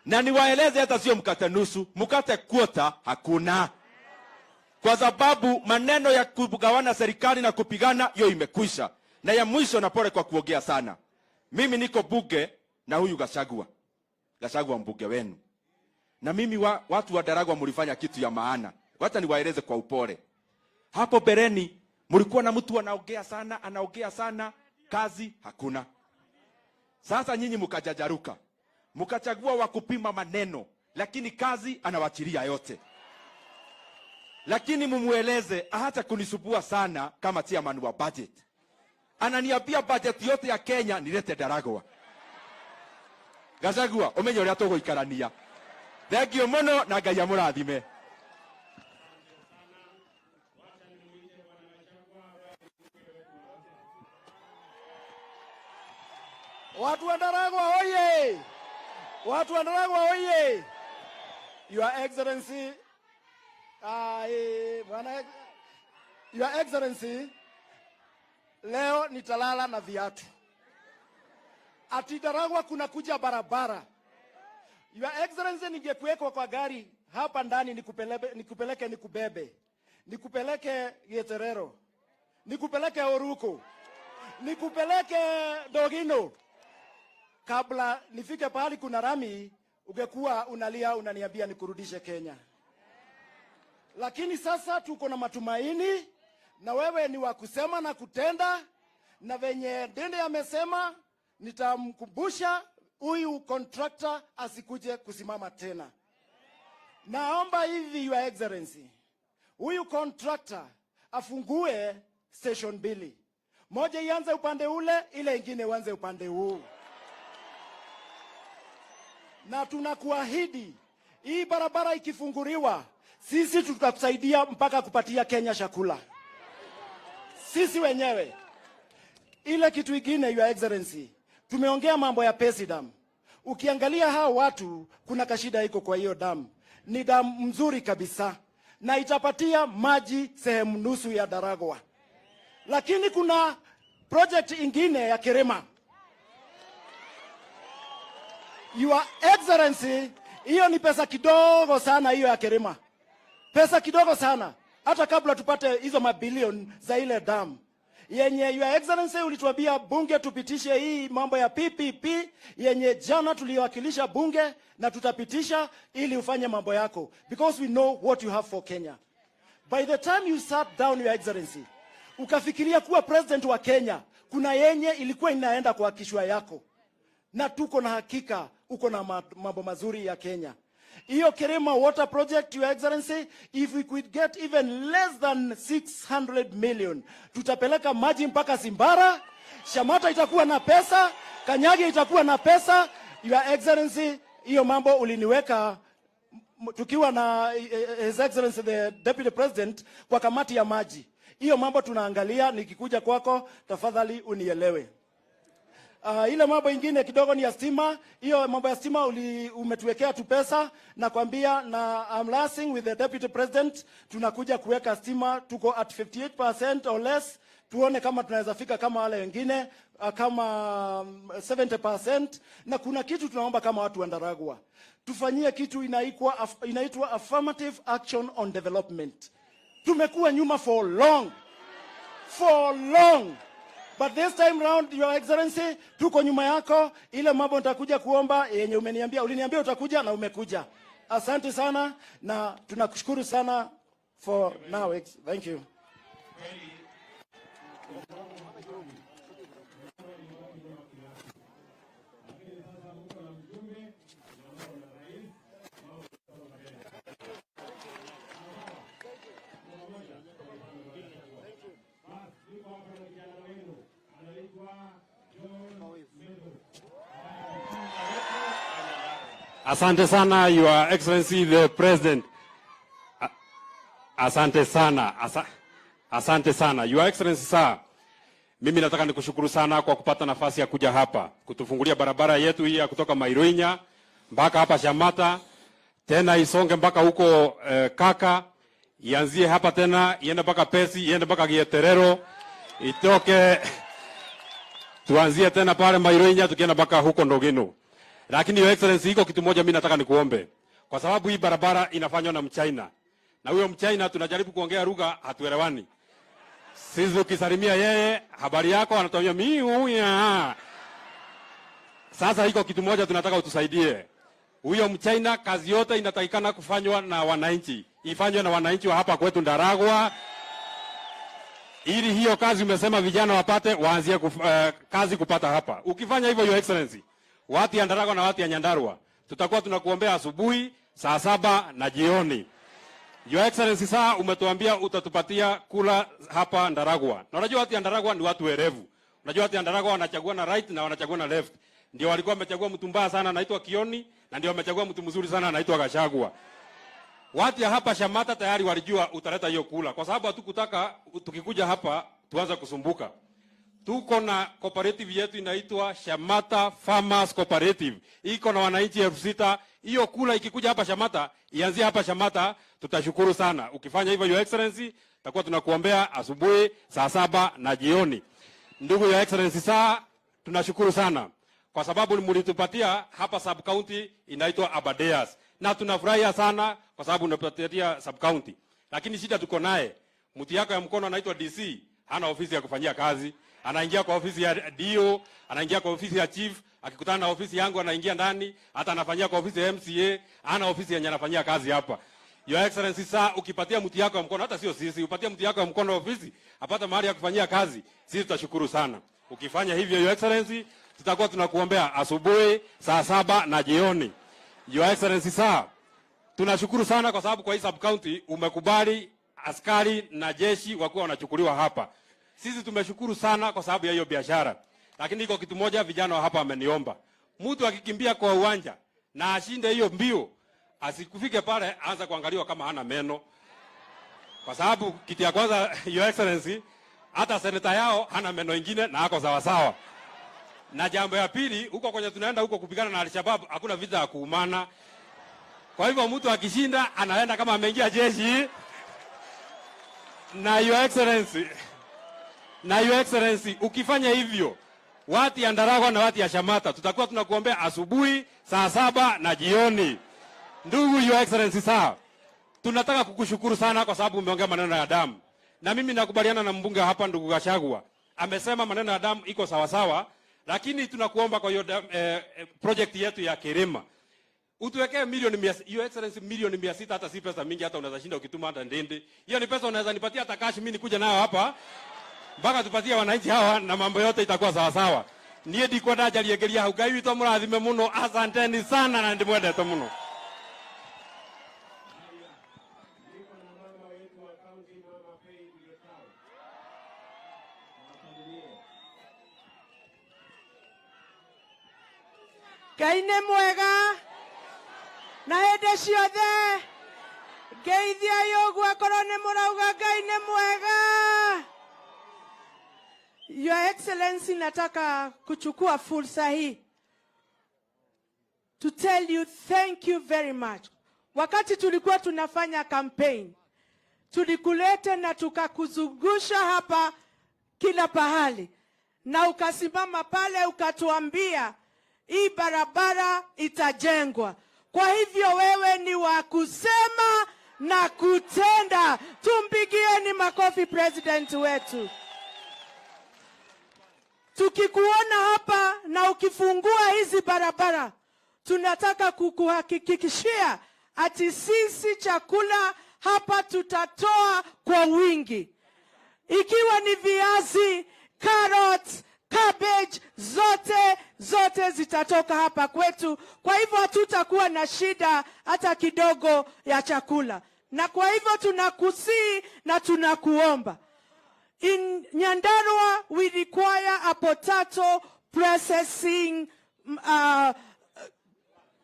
Na niwaeleze hata sio mkate nusu, mkate kwota hakuna. Kwa sababu maneno ya kugawana serikali na kupigana hiyo imekwisha. Na ya mwisho, na pole kwa kuongea sana, mimi niko bunge na huyu Gachagua mbunge wenu. Na mimi watu wa Daragwa mlifanya kitu ya maana. Wacha niwaeleze kwa upole. Hapo bereni mlikuwa na mtu anaongea sana, kazi hakuna. Sasa nyinyi mkajajaruka, mkachagua wa kupima maneno, lakini kazi anawachilia yote. Lakini mumueleze hata kunisubua sana kama chairman wa budget. Ananiambia budget yote ya Kenya nilete Daragwa. Gachagua umenye uria tuguikarania. Thengio muno na Ngai amurathime. Watu wa Daragwa oye! Watu wa Daragwa oye! Your Excellency, Your Excellency, leo nitalala na viatu. Ati Daragwa kuna kuja barabara. Your Excellency, ningekuwekwa kwa gari hapa ndani nikupeleke nikubebe. Nikupeleke Geterero. Nikupeleke Oruko. Nikupeleke Dogino. Kabla nifike pahali kuna rami, ungekuwa unalia unaniambia nikurudishe Kenya. Lakini sasa tuko na matumaini, na wewe ni wa kusema na kutenda, na venye Ndende amesema nitamkumbusha huyu contractor asikuje kusimama tena. Naomba hivi Your Excellency, huyu contractor afungue station 2. Moja ianze upande ule, ile ingine ianze upande huu. Na tunakuahidi hii barabara ikifunguriwa, sisi tutakusaidia mpaka kupatia Kenya chakula. Sisi wenyewe. Ile kitu ingine Your Excellency, tumeongea mambo ya Pesi Dam. Ukiangalia hao watu, kuna kashida iko kwa hiyo damu. Ni damu mzuri kabisa na itapatia maji sehemu nusu ya Daragwa. Lakini kuna project ingine ya Kirima. Your Excellency, hiyo ni pesa kidogo sana hiyo ya Kirima. Pesa kidogo sana. Hata kabla tupate hizo mabilioni za ile damu. Yenye Your Excellency ulituambia bunge tupitishe hii mambo ya PPP, yenye jana tuliwakilisha bunge na tutapitisha ili ufanye mambo yako. Because we know what you have for Kenya. By the time you sat down Your Excellency, ukafikiria kuwa president wa Kenya, kuna yenye ilikuwa inaenda kwa kishwa yako. Na tuko na hakika uko na mambo mazuri ya Kenya. Iyo Kirima water project Your Excellency, if we could get even less than 600 million, tutapeleka maji mpaka Simbara, Shamata itakuwa na pesa, Kanyagi itakuwa na pesa. Your Excellency, iyo mambo uliniweka tukiwa na His Excellency the Deputy President kwa kamati ya maji. Iyo mambo tunaangalia, nikikuja kwako tafadhali unielewe. Ile mambo ingine kidogo ni ya stima. Hiyo mambo ya stima umetuwekea tu pesa, na kwambia na I'm lasting with the Deputy President, tunakuja kuweka stima, tuko at 58% or less. Tuone kama tunaweza fika kama wale wengine kama 70%. Na kuna kitu tunaomba kama watu wa Daragwa, tufanyie kitu inaitwa affirmative action on development. Tumekuwa nyuma for long. But this time round, Your Excellency, tuko nyuma yako. Ile mambo nitakuja kuomba yenye umeniambia, uliniambia utakuja na umekuja. Asante sana na tunakushukuru sana for now. Thank you. Asante sana, Your Excellency the President. Asante sana. Asante sana, Your Excellency sir. Mimi nataka nikushukuru sana kwa kupata nafasi ya kuja hapa, kutufungulia barabara yetu hii ya kutoka Mairoinya mpaka hapa Shamata, tena isonge mpaka huko Kaka, ianzie hapa tena, iende mpaka Pesi, iende mpaka Gieterero, itoke tuanzie tena pale Mairoinya tukienda mpaka huko Ndogino. Lakini Your Excellency, iko kitu moja mimi nataka nikuombe. Kwa sababu hii barabara inafanywa na Mchina. Na huyo Mchina tunajaribu kuongea lugha hatuelewani. Sisi ukisalimia yeye, habari yako anatuambia miuya. Sasa iko kitu moja tunataka utusaidie. Huyo Mchina kazi yote inatakikana kufanywa na wananchi. Ifanywe na wananchi wa hapa kwetu Ndaragwa. Ili hiyo kazi umesema vijana wapate, waanzie kazi kupata hapa. Ukifanya hivyo Your Excellency, watu ya Ndaragwa na watu ya Nyandarua, tutakuwa tunakuombea asubuhi, saa 7 na jioni. Your Excellency saa umetuambia utatupatia kula hapa Ndaragwa. Na unajua watu ya Ndaragwa ni watu werevu. Unajua watu ya Ndaragwa wanachagua na right na wanachagua na left. Ndio walikuwa wamechagua mtu mbaya sana anaitwa Kioni, na ndio wamechagua mtu mzuri sana anaitwa Gachagua. Watu ya hapa Shamata tayari walijua utaleta hiyo kula. Kwa sababu hatukutaka tukikuja hapa tuanze kusumbuka. Tuko na cooperative yetu inaitwa Shamata Farmers Cooperative. Iko na wananchi 6,000. Hiyo kula ikikuja hapa Shamata, ianzie hapa Shamata, tutashukuru sana. Ukifanya hivyo Your Excellency, tutakuwa tunakuombea asubuhi, saa 7 na jioni. Ndugu Your Excellency saa, tunashukuru sana. Kwa sababu mlitupatia hapa sub county inaitwa Abadeas. Na tunafurahia sana kwa sababu unatupatia sub county. Lakini shida tuko naye. Mtu yako ya mkono anaitwa DC, hana ofisi ya kufanyia kazi. Anaingia kwa ofisi ya DO, anaingia kwa ofisi ya chief, akikutana na ofisi yangu anaingia ndani, hata anafanyia kwa ofisi ya MCA, hana ofisi yenye anafanyia kazi hapa. Your Excellency saa ukipatia mtu yako ya mkono, hata sio sisi, upatie mtu yako ya mkono ofisi, apata mahali ya kufanyia kazi, sisi tutashukuru sana. Ukifanya hivyo Your Excellency, tutakuwa tunakuombea asubuhi, saa 7 na jioni. Your Excellency saa, tunashukuru sana kwa sababu kwa hii sub county umekubali askari na jeshi wakuwa wanachukuliwa hapa. Sisi tumeshukuru sana kwa sababu ya hiyo biashara. Lakini iko kitu moja vijana hapa wameniomba. Mtu akikimbia kwa uwanja na ashinde hiyo mbio, asikufike pale aanza kuangaliwa kama hana meno. Kwa sababu kitu ya kwanza Your Excellency, hata seneta yao hana meno ingine na hako sawa sawa. Na jambo ya pili, huko kwenye tunaenda huko kupigana na Al-Shabaab, hakuna vita ya kuumana. Kwa hivyo mtu akishinda anaenda kama ameingia jeshi. Na Your Excellency, ukifanya hivyo, watu ya Ndaragwa na watu ya Shamata, tutakuwa tunakuombea asubuhi, saa 7 na jioni. Ndugu Your Excellency saa, tunataka kukushukuru sana kwa sababu umeongea maneno ya damu. Na mimi nakubaliana na mbunge hapa ndugu Gachagua. Amesema maneno ya damu iko sawa sawa, lakini tunakuomba kwa hiyo project yetu ya Kirima, utuwekee milioni Your Excellency, milioni 600, hata si pesa mingi, hata unaweza shinda ukituma hata ndende. Hiyo ni pesa unaweza nipatia hata cash mimi nikuja nayo hapa. Mpaka tupatie wananchi hawa na mambo yote itakuwa sawa sawa. Niye ndikwenda jaliegeria hau Ngai witũ mũrathime mũno. Asanteni sana na ndimwendete mũno. Ngai nĩ mwega na hĩndĩ ciothe. Ngeithia yoguo akorwo nĩ mũrauga Ngai nĩ mwega. Your Excellency, nataka kuchukua fursa hii to tell you thank you very much. Wakati tulikuwa tunafanya campaign, tulikuleta na tukakuzungusha hapa kila pahali, na ukasimama pale ukatuambia hii barabara itajengwa. Kwa hivyo wewe ni wa kusema na kutenda. Tumpigieni makofi president wetu. tukikuona hapa na ukifungua hizi barabara, tunataka kukuhakikishia ati sisi chakula hapa tutatoa kwa wingi. Ikiwa ni viazi, carrots, cabbage, zote zitatoka hapa kwetu. Kwa hivyo hatutakuwa na shida hata kidogo ya chakula. Na kwa hivyo tunakusii na tunakuomba. In Nyandarua, we require a potato processing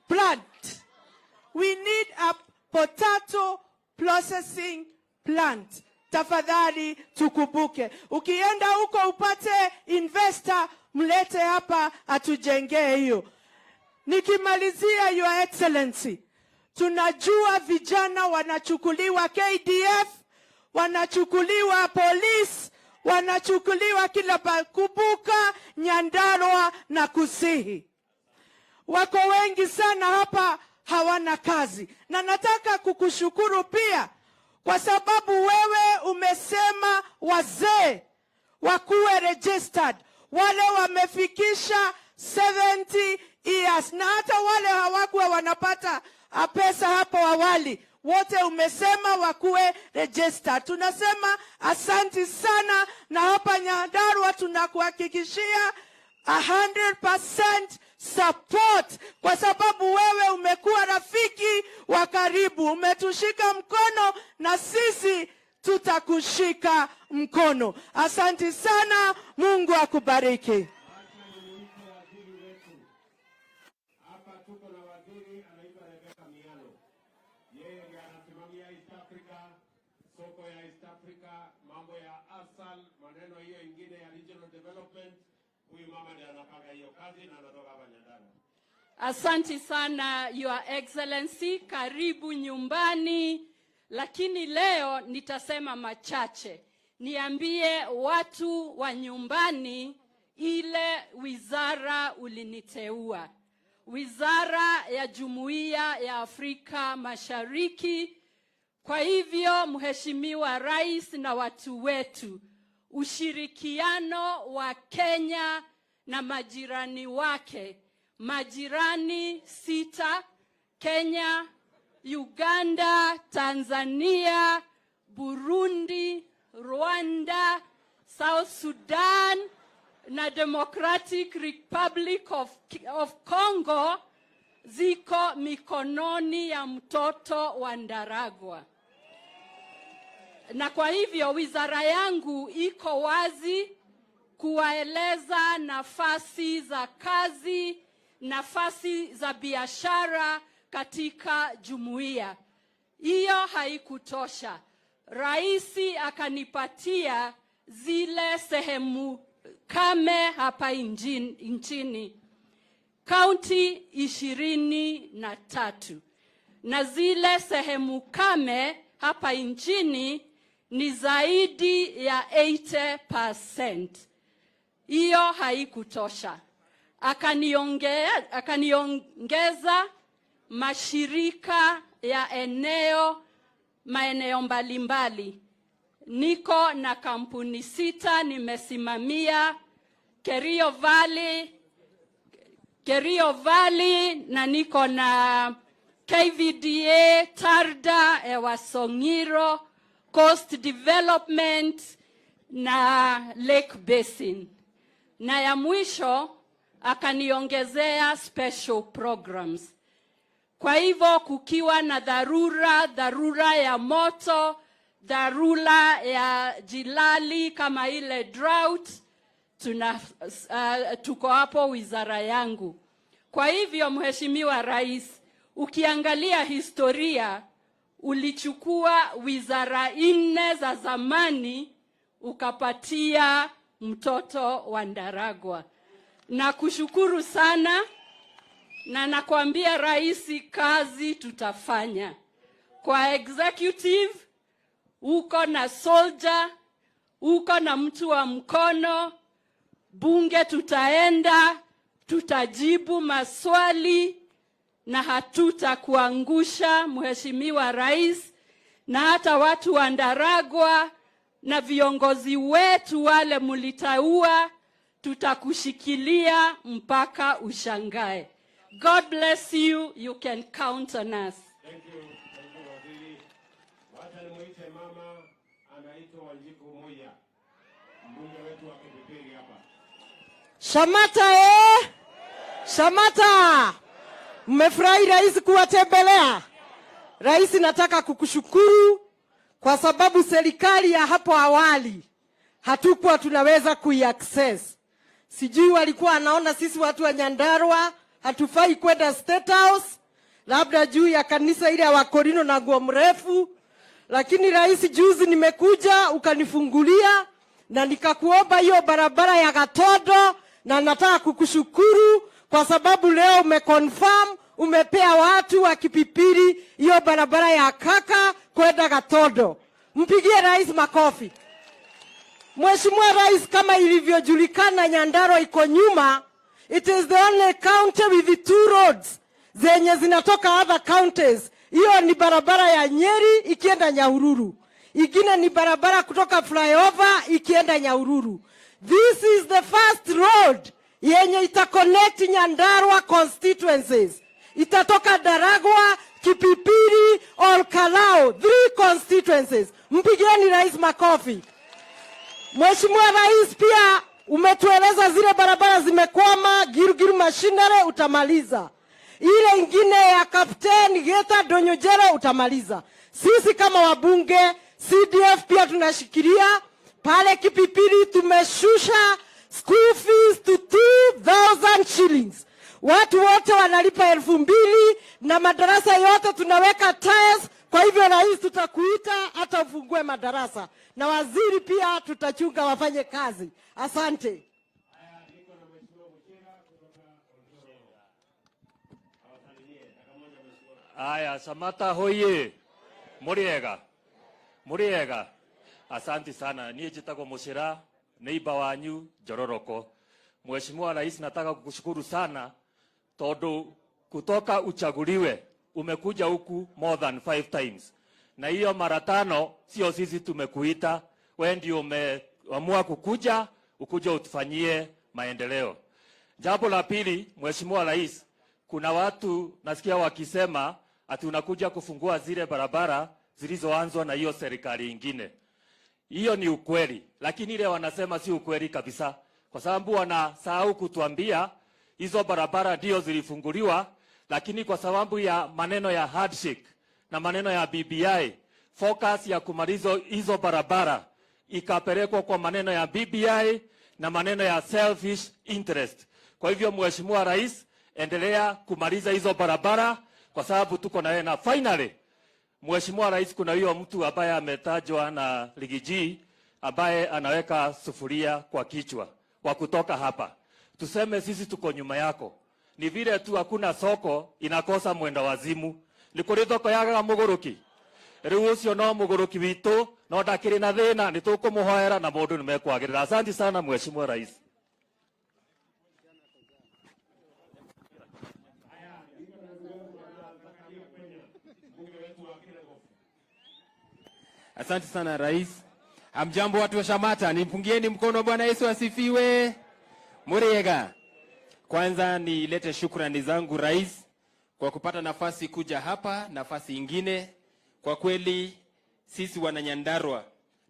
plant. We need a potato processing plant. Tafadhali tukumbuke. Ukienda huko upate investor, mlete hapa atujengee hiyo. Nikimalizia, Your Excellency, tunajua vijana wanachukuliwa KDF, wanachukuliwa polisi, wanachukuliwa kila pa. Kumbuka Nyandarua na Kusihi. Wako wengi sana hapa hawana kazi. Na nataka kukushukuru pia kwa sababu wewe umesema wazee wakuwe registered, wale wamefikisha 70 years, na hata wale hawakuwa wanapata pesa hapo awali, wote umesema wakuwe registered. Tunasema asanti sana, na hapa Nyandarua tunakuhakikishia 100% support, kwa sababu wewe umekuwa rafiki wa karibu, umetushika mkono na sisi tutakushika mkono. Asante sana, Mungu akubariki. Hapa tuko na waziri anaitwa yeye ndiye anasimamia East Africa, soko ya East Africa, mambo ya asal, maneno hiyo ingine ya regional development. Huyu mama ndiye anapanga hiyo kazi na anatoka hapa Nyandarua. Asanti sana Your Excellency, karibu nyumbani. Lakini leo nitasema machache. Niambie watu wa nyumbani ile wizara uliniteua. Wizara ya Jumuiya ya Afrika Mashariki. Kwa hivyo Mheshimiwa Rais na watu wetu, ushirikiano wa Kenya na majirani wake, majirani 6, Kenya, Uganda, Tanzania, Burundi, Rwanda, South Sudan na Democratic Republic of Congo, ziko mikononi ya mtoto wa Ndaragwa. Na kwa hivyo wizara yangu iko wazi kuwaeleza nafasi za kazi, nafasi za biashara katika jumuiya. Hiyo haikutosha. Raisi akanipatia zile sehemu kame hapa nchini. Kaunti 23. Na zile sehemu kame hapa nchini ni zaidi ya 80%. Hiyo haikutosha. Akaniongeza mashirika ya maeneo mbalimbali. Niko na kampuni 6 nimesimamia, Kerio Valley, na niko na KVDA, Tarda, Ewasongiro, Coast Development na Lake Basin. Na ya mwisho akaniongezea special programs. Kwa hivyo kukiwa na dharura ya moto, dharura ya jilali kama ile drought, tuko hapo wizara yangu. Kwa hivyo Mheshimiwa Rais, ukiangalia historia, ulichukua wizara 4 za zamani ukapatia mtoto wa Ndaragwa. Na kushukuru sana, na nakwambia Rais, kazi tutafanya. Kwa executive uko na soldier, uko na mtu wa mkono. Bunge tutaenda, tutajibu maswali na hatutakuangusha Mheshimiwa Rais. Na hata watu wa Ndaragwa na viongozi wetu wale mulitaua, tutakushikilia mpaka ushangae. God bless you. You can count on us. Thank you waziri. Wacha nimuite mama anaitwa Wanjiku Moya, mbunge wetu wa Kipipiri hapa. Shamata Shamata, mmefurahi rais kuwatembelea? Rais, nataka kukushukuru kwa sababu serikali ya hapo awali hatukuwa tunaweza kuiaccess. Sijui walikuwa anaona sisi watu wa Nyandarua hatufai kwenda State House, labda juu ya kanisa ile ya Wakorino na nguo mrefu. Lakini rais, juzi nimekuja ukanifungulia na nikakuomba hiyo barabara ya Gatodo, na nataka kukushukuru kwa sababu leo umeconfirm umepea watu wa Kipipiri hiyo barabara ya Kaka kwenda Gatodo. Mpigie rais makofi. Mheshimiwa Rais, kama ilivyojulikana, Nyandarua iko nyuma. It is the only county with 2 roads zenye zinatoka other counties. Hiyo ni barabara ya Nyeri ikienda Nyahururu. Ingine ni barabara kutoka flyover ikienda Nyahururu. This is the first road yenye itaconnect Nyandarua constituencies. Itatoka Daragwa, Kipipiri, Olkalao, 3 constituencies. Mpigieni rais makofi. Mheshimiwa Rais, pia umetueleza zile barabara zimekwama, Girugiru Mashinare utamaliza. Ile ingine ya Captain Geta Donyojero utamaliza. Sisi kama wabunge CDF pia tunashikilia pale Kipipiri, tumeshusha school fees to 2,000 shillings. Watu wote wanalipa 2,000 na madarasa yote tunaweka tiles. Kwa hivyo rais, tutakuita hata ufungue madarasa, na waziri pia tutachunga wafanye kazi. Asante. Aya, Samata hoye. Muriega. Asante sana. Niye jitako Mushira, neighbor wanyu Jororoko. Mheshimiwa Rais, nataka kukushukuru sana todo kutoka uchaguliwe umekuja huku more than 5 times. Na hiyo mara 5 sio sisi tumekuita, wewe ndio umeamua kukuja, ukuja utufanyie maendeleo. Jambo la pili, Mheshimiwa Rais, kuna watu nasikia wakisema ati unakuja kufungua zile barabara zilizoanzwa na hiyo serikali nyingine. Hiyo ni ukweli, lakini ile wanasema si ukweli kabisa, kwa sababu wanasahau kutuambia hizo barabara ndio zilifunguliwa, lakini kwa sababu ya maneno ya handshake na maneno ya BBI, focus ya kumaliza hizo barabara ikapelekwa kwa maneno ya BBI na maneno ya selfish interest. Kwa hivyo Mheshimiwa Rais, endelea kumaliza hizo barabara kwa sababu tuko na wewe. Na finally, Mheshimiwa Rais, kuna hiyo mtu ambaye ametajwa na Ligiji ambaye anaweka sufuria kwa kichwa wa kutoka hapa. Tuseme sisi tuko nyuma yako. Ni vile tu hakuna soko inakosa mwenda wazimu. Ni kuri thoko yaga mugoroki. Riu ucio no mugoroki witu no ndakiri na thina ni tukumuhoera na mundu ni mekwagirira. Asante sana Mheshimiwa Rais. Asante sana Rais. Hamjambo watu wa Shamata, nimpungieni mkono. Bwana Yesu asifiwe. Muriega. Kwanza nilete shukrani zangu Rais kwa kupata nafasi kuja hapa, nafasi ingine. Kwa kweli sisi wana Nyandarua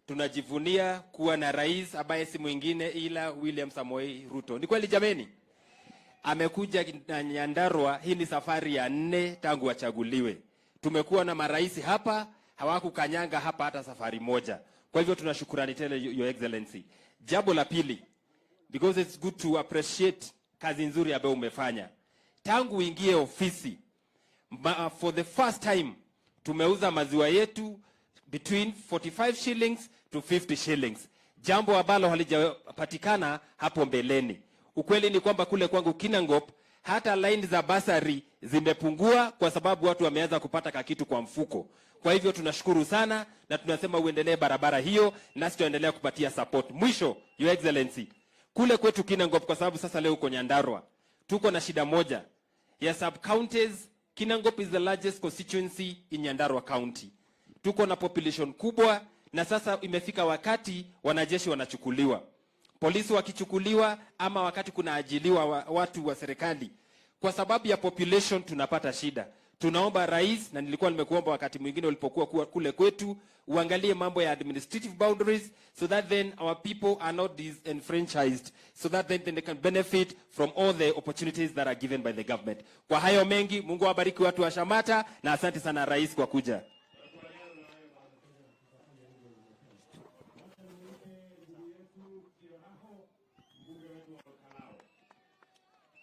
tunajivunia kuwa na rais ambaye si mwingine ila William Samoei Ruto. Ni kweli jameni? Amekuja na Nyandarua, hii ni safari ya 4 tangu achaguliwe. Tumekuwa na marais hapa, hawakukanyanga hapa hata safari moja. Kwa hivyo tunashukurani tele Your Excellency. Jambo la pili, because it's good to appreciate kazi nzuri ambayo umefanya. Tangu uingie ofisi, for the first time tumeuza maziwa yetu between 45 shillings to 50 shillings. Jambo ambalo halijapatikana hapo mbeleni. Ukweli ni kwamba kule kwangu Kinangop hata line za basari zimepungua kwa sababu watu wameanza kupata kakitu kwa mfuko. Kwa hivyo tunashukuru sana na tunasema uendelee barabara hiyo, nasi tuendelea kupatia support. Mwisho, Your Excellency, kule kwetu Kinangop, kwa sababu sasa leo uko Nyandarua, tuko na shida moja ya sub counties. Kinangop is the largest constituency in Nyandarua County. Tuko na population kubwa na sasa imefika wakati wanajeshi wanachukuliwa. polisi wakichukuliwa ama wakati kuna ajiliwa watu wa serikali. Kwa sababu ya population tunapata shida. Tunaomba rais, na nilikuwa nimekuomba wakati mwingine ulipokuwa kule kwetu, uangalie mambo ya administrative boundaries so that then our people are not disenfranchised, so that then they can benefit from all the opportunities that are given by the government. Kwa hayo mengi, Mungu awabariki watu wa Shamata, na asante sana rais kwa kuja.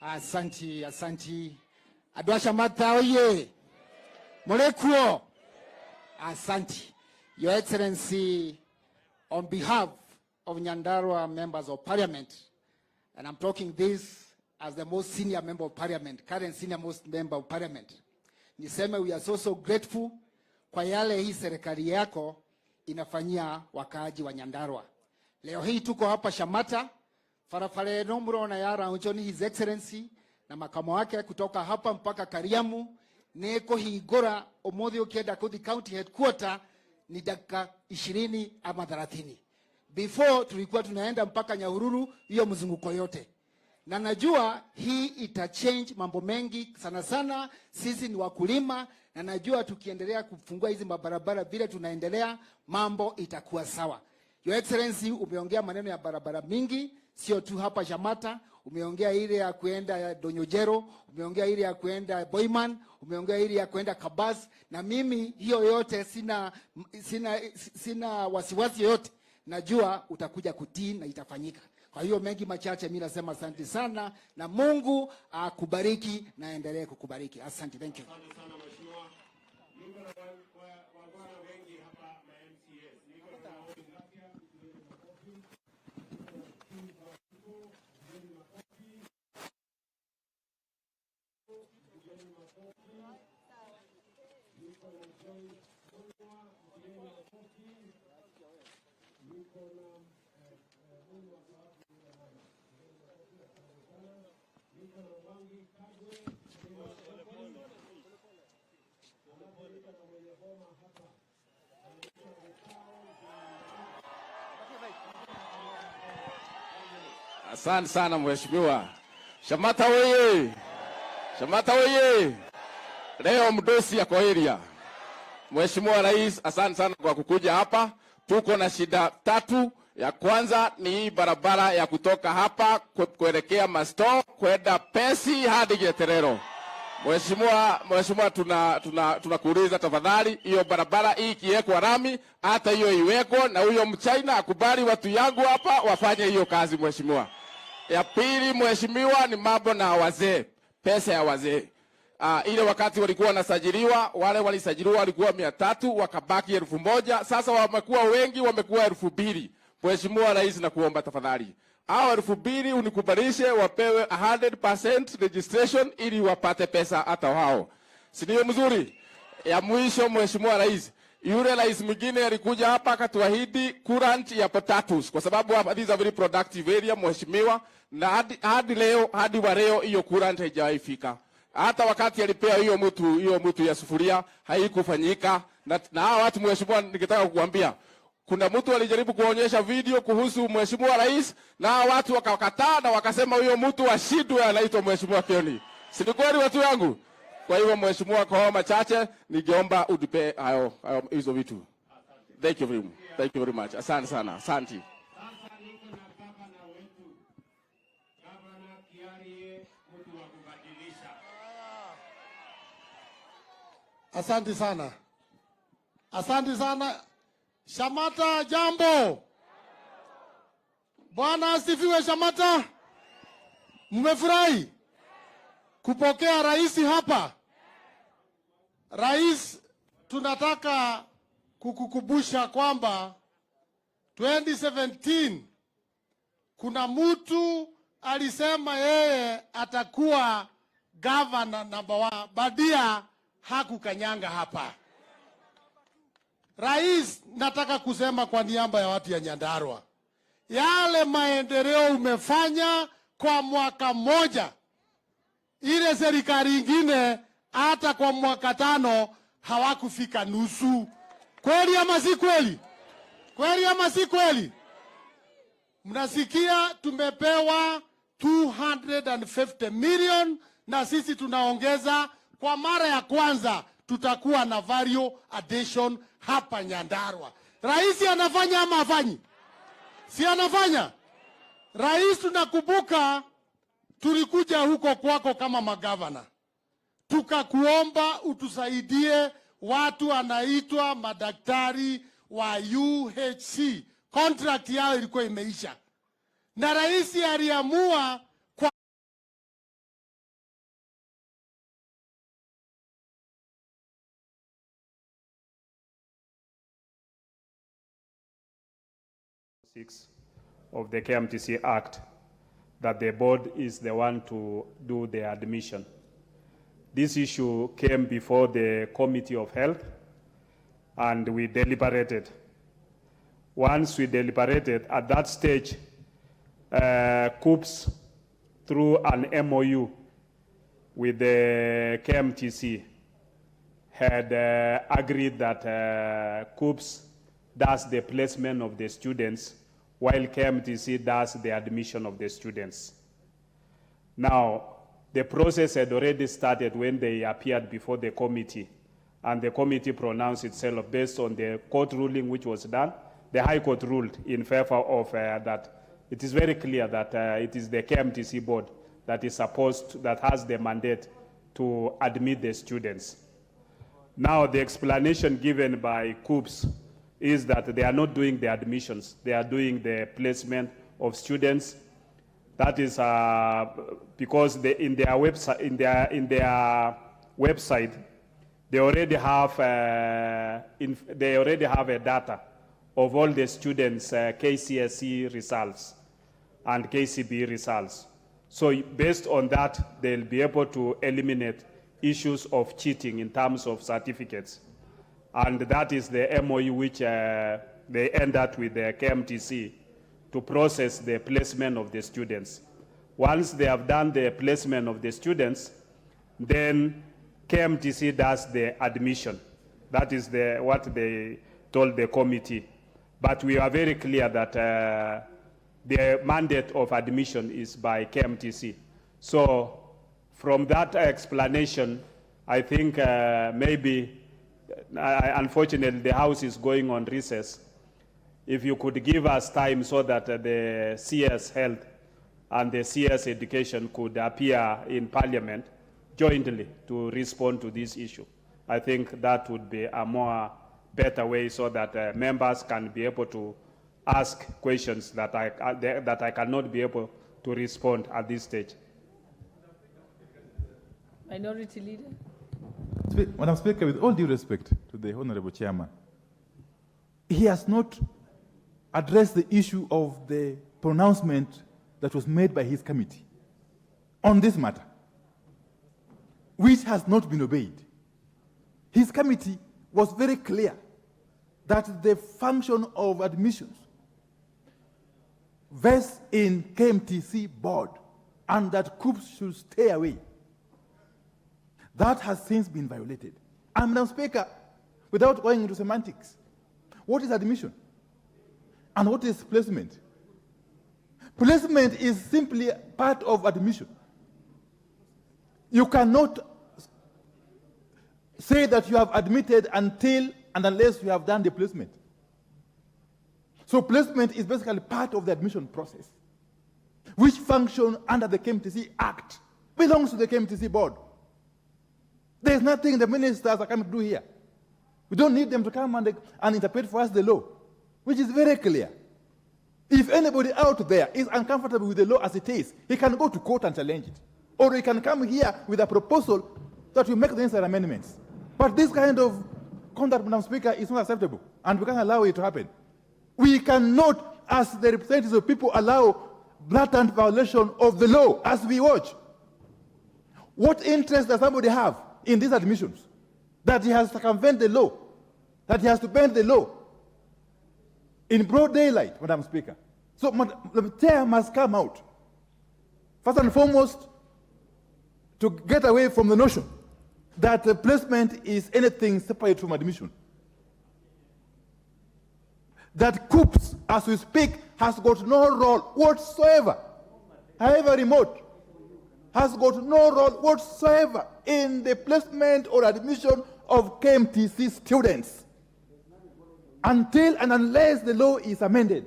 Asanti. Adwa Shamata oye. Molekuo. Asanti. Your Excellency, on behalf of Nyandarua members of parliament, and I'm talking this as the most senior member of parliament, current senior most member of parliament, niseme we are so grateful kwa yale hii serikali yako inafanyia wakaaji wa Nyandarua. Leo hii tuko hapa Shamata, farafare nomro na yara uchoni His Excellency na makamo wake kutoka hapa mpaka Kariamu, neko higora omothi ukienda kuthi county headquarter ni dakika 20 ama 30. Before tulikuwa tunaenda mpaka Nyahururu, hiyo mzunguko yote. Na najua hii itachange mambo mengi sana. Sisi ni wakulima, na najua tukiendelea kufungua hizi mabarabara vile tunaendelea, mambo itakuwa sawa. Your Excellency, umeongea maneno ya barabara mingi, sio tu hapa Shamata. Umeongea ile ya kuenda ya Donyojero, umeongea ile ya kuenda Boyman, umeongea ile ya kuenda Kabas, na mimi hiyo yote sina wasiwasi yote. Najua utakuja kutii na itafanyika. Kwa hiyo mengi machache mimi nasema asante sana, na Mungu akubariki na aendelee kukubariki. Asante, thank you. Asante sana mheshimiwa. Niko na wabwana wengi hapa na MCS. Niko na Asante sana mheshimiwa. Shamata oye. Shamata oye. Leo mdosi ya area. Mheshimiwa Rais, asante sana kwa kukuja hapa. Tuko na shida 3. Ya kwanza ni barabara ya kutoka hapa kuelekea Masto kwenda Pesi hadi Geterero. Mheshimiwa tunakuuliza tafadhali, hiyo barabara hii ikiwekwa rami, hata hiyo iweko, na huyo mchaina akubali watu yangu hapa wafanye hiyo kazi mheshimiwa. Ya pili mheshimiwa ni mambo na wazee, pesa ya wazee. Ile wakati walikuwa wanasajiliwa, wale walisajiliwa walikuwa 300, wakabaki 1000, sasa wamekuwa wengi, wamekuwa 2000. Mheshimiwa Rais, na kuomba tafadhali, hao 2000 unikubalishe wapewe 100% registration ili wapate pesa hata wao. Si ndio mzuri? Ya mwisho Mheshimiwa Rais, yule rais mwingine alikuja hapa akatuahidi current ya potatoes, kwa sababu these are very productive area mheshimiwa, na hadi leo hiyo current haijaifika. Hata wakati alipea hiyo mtu ya sufuria haikufanyika, na hao watu mheshimiwa, nikitaka kukuambia kuna mtu alijaribu kuonyesha video kuhusu Mheshimiwa Rais, na watu wakakataa na wakasema huyo mtu ashidwe anaitwa Mheshimiwa Kioni. Si ni kweli watu wangu? Kwa hivyo mheshimiwa, kwa machache ningeomba udipe hayo hizo vitu. Thank you very much. Asante sana. Asante. Sasa niko na gavana wetu. Gavana Kiarie, mtu wa kubadilisha. Asante sana. Shamata jambo. Bwana asifiwe Shamata. Mmefurahi kupokea rais hapa? Rais, tunataka kukukumbusha kwamba 2017 kuna mtu alisema yeye atakuwa governor number 1. Badia hakukanyanga hapa. Rais, nataka kusema kwa niaba ya watu ya Nyandarua, yale maendeleo umefanya kwa mwaka mmoja, ile serikali ingine hata kwa mwaka 5 hawakufika nusu. Kweli ama si kweli? Kweli ama si kweli? Mnasikia tumepewa 250 million na sisi tunaongeza. Kwa mara ya kwanza tutakuwa na value addition hapa Nyandarua. Rais anafanya ama afanyi? Si anafanya? Rais, tunakumbuka tulikuja huko kwako kama magavana, tukakuomba utusaidie watu anaitwa madaktari wa UHC. Contract yao ilikuwa imeisha, na rais aliamua kwa of the KMTC Act that the board is the one to do the admission. This issue came before the Committee of Health and we deliberated. Once we deliberated, at that stage, COOPS, through an MOU with the KMTC, had agreed that COOPS does the placement of the students while KMTC does the admission of the students. Now, the process had already started when they appeared before the committee, and the committee pronounced itself based on the court ruling which was done. The High Court ruled in favor of that. It is very clear that it is the KMTC board that is that has the mandate to admit the students. Now, the explanation given by COOPS is that they are not doing the admissions, they are doing the placement of students. That is because in their website, they already have a data of all the students' KCSE results and KCB results. So based on that, they'll be able to eliminate issues of cheating in terms of certificates. And that is the MOU which they ended with the KMTC to process the placement of the students. Once they have done the placement of the students, then KMTC does the admission. That is what they told the committee. But we are very clear that the mandate of admission is by KMTC. So from that explanation, I think maybe, unfortunately, the House is going on recess. If you could give us time so that the CS Health and the CS Education could appear in Parliament jointly to respond to this issue. I think that would be a more better way so that members can be able to ask questions that I cannot be able to respond at this stage. Minority Leader. Madam Speaker, with all due respect to the Honorable Chairman, he has not addressed the issue of the pronouncement that was made by his committee on this matter, which has not been obeyed. His committee was very clear that the function of admissions vests in KMTC board and that COOPS should stay away. That has since been violated. And Madam Speaker, without going into semantics, what is admission? And what is placement? Placement is simply part of admission. You cannot say that you have admitted until and unless you have done the placement. So placement is basically part of the admission process, which function under the KMTC Act belongs to the KMTC board. There's nothing the ministers are coming to do here. We don't need them to come and interpret for us the law, which is very clear. If anybody out there is uncomfortable with the law as it is, he can go to court and challenge it. Or he can come here with a proposal that will make the necessary amendments. But this kind of conduct, Madam Speaker, is not acceptable, and we can't allow it to happen. We cannot, as the representatives of people, allow blatant violation of the law as we watch. What interest does somebody have in these admissions? That he has circumvented the law, that he has to bend the law in broad daylight, Madam Speaker. So the chair must come out, first and foremost, to get away from the notion that the placement is anything separate from admission. That COOPS, as we speak, has got no role whatsoever, however remote, has got no role whatsoever in the placement or admission of KMTC students until and unless the law is amended.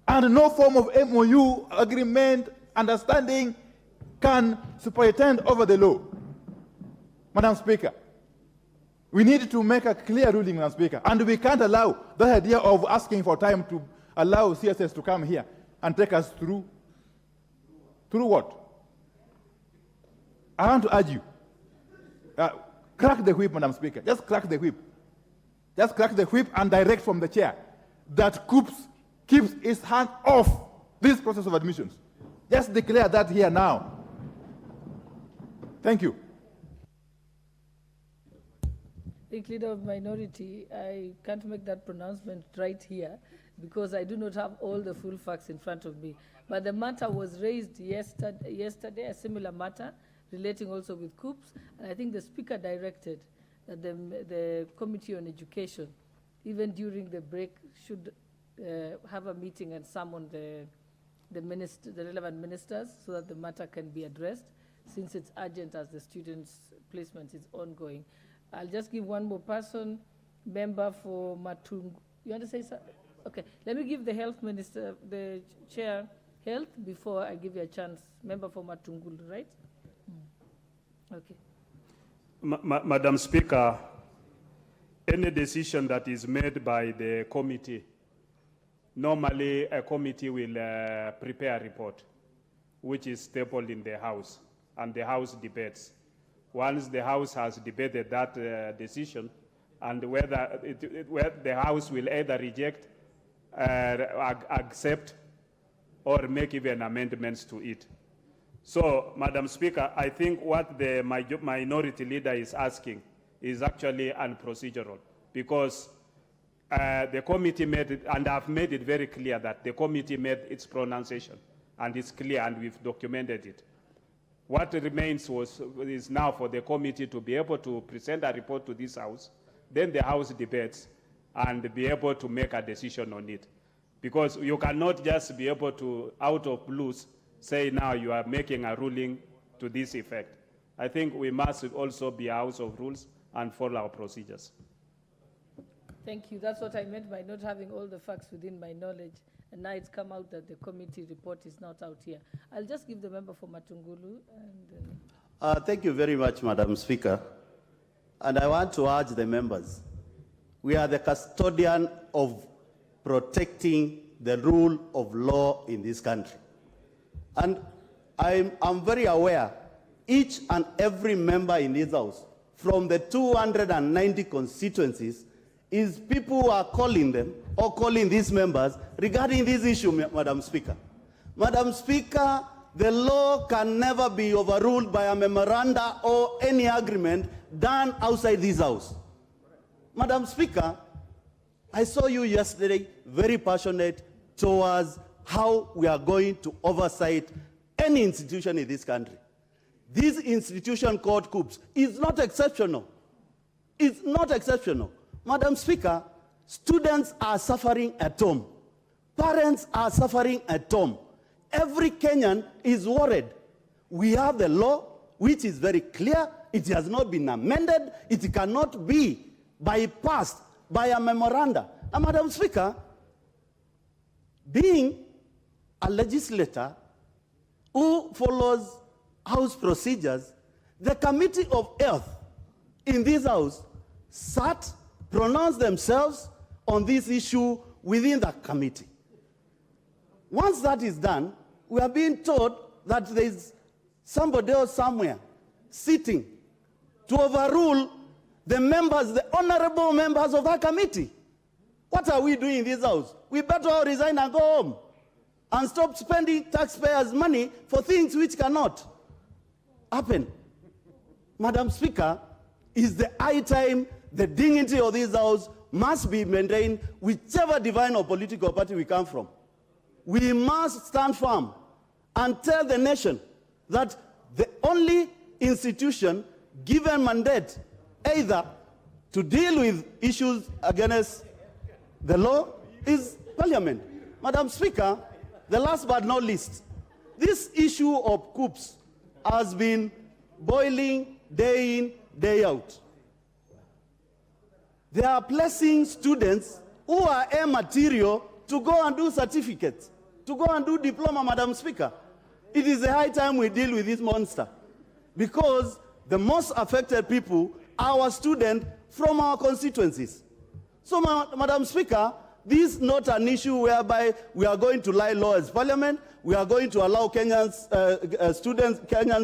And no form of MOU, agreement, understanding can superintend over the law. Madam Speaker, we need to make a clear ruling, Madam Speaker, and we can't allow the idea of asking for time to allow CSS to come here and take us through. Through what? I want to urge you, crack the whip, Madam Speaker. Just crack the whip. Just crack the whip and direct from the chair that keeps its hand off this process of admissions. Just declare that here now. Thank you. Leader of Minority, I can't make that pronouncement right here because I do not have all the full facts in front of me. But the matter was raised yesterday, a similar matter relating also with COOPs, and I think the Speaker directed that the Committee on Education, even during the break, should have a meeting and summon the relevant ministers so that the matter can be addressed, since it's urgent as the students' placement is ongoing. I'll just give one more person, member for Matungu. You want to say something? Okay, let me give the health minister, the chair, health, before I give you a chance. Member for Matungulu, right? Okay. Madam Speaker, any decision that is made by the committee, normally a committee will prepare a report, which is stapled in the House, and the House debates. Once the House has debated that decision, and whether the House will either reject, accept, or make even amendments to it. So, Madam Speaker, I think what the minority leader is asking is actually unprocedural, because the committee made it, and I've made it very clear that the committee made its pronunciation, and it's clear, and we've documented it. What remains is now for the committee to be able to present a report to this House, then the House debates, and be able to make a decision on it. Because you cannot just be able to, out of blues, say now you are making a ruling to this effect. I think we must also be a house of rules and follow our procedures. Thank you. That's what I meant by not having all the facts within my knowledge. And now it's come out that the committee report is not out here. I'll just give the member for Matungulu. And, Thank you very much, Madam Speaker. And I want to urge the members. We are the custodian of protecting the rule of law in this country. And I'm very aware, each and every member in this House, from the 290 constituencies, is people who are calling them or calling these members regarding this issue, Madam Speaker. Madam Speaker, the law can never be overruled by a memoranda or any agreement done outside this House. Madam Speaker, I saw you yesterday very passionate towards how we are going to oversight any institution in this country. This institution called COOPs is not exceptional. It's not exceptional. Madam Speaker, students are suffering at home. Parents are suffering at home. Every Kenyan is worried. We have the law, which is very clear. It has not been amended. It cannot be bypassed by a memoranda. And Madam Speaker, being a legislator who follows House procedures, the Committee of Health in this House sat, pronounced themselves on this issue within the committee. Once that is done, we are being told that there is somebody else somewhere sitting to overrule the members, the honorable members of that committee. What are we doing in this House? We better all resign and go home and stop spending taxpayers' money for things which cannot happen. Madam Speaker, is the high time the dignity of this House must be maintained whichever divine or political party we come from. We must stand firm and tell the nation that the only institution given mandate either to deal with issues against the law is Parliament. Madam Speaker, The last but not least, this issue of coups has been boiling day in, day out. They are placing students who are A material to go and do certificates, to go and do diploma, Madam Speaker. It is a high time we deal with this monster, because the most affected people are our students from our constituencies. So, Madam Speaker, this is not an issue whereby we are going to lie low as Parliament. We are going to allow Kenyan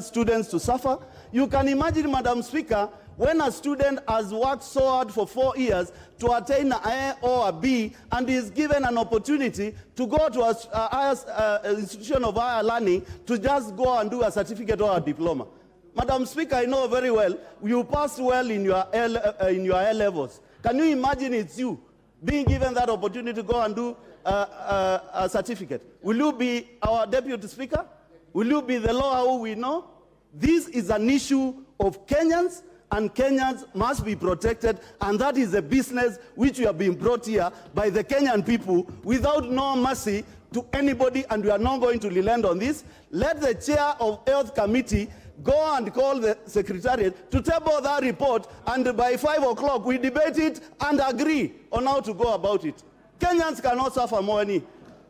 students to suffer. You can imagine, Madam Speaker, when a student has worked so hard for 4 years to attain an A or a B and is given an opportunity to go to a institution of higher learning to just go and do a certificate or a diploma. Madam Speaker, I know very well, you passed well in your A levels. Can you imagine it's you being given that opportunity to go and do a certificate? Will you be our Deputy Speaker? Will you be the law who we know? This is an issue of Kenyans, and Kenyans must be protected, and that is a business which we have been brought here by the Kenyan people without no mercy to anybody, and we are not going to relent on this. Let the chair of Health Committee go and call the Secretariat to table that report, and by 5 o'clock we debate it and agree on how to go about it. Kenyans cannot suffer more,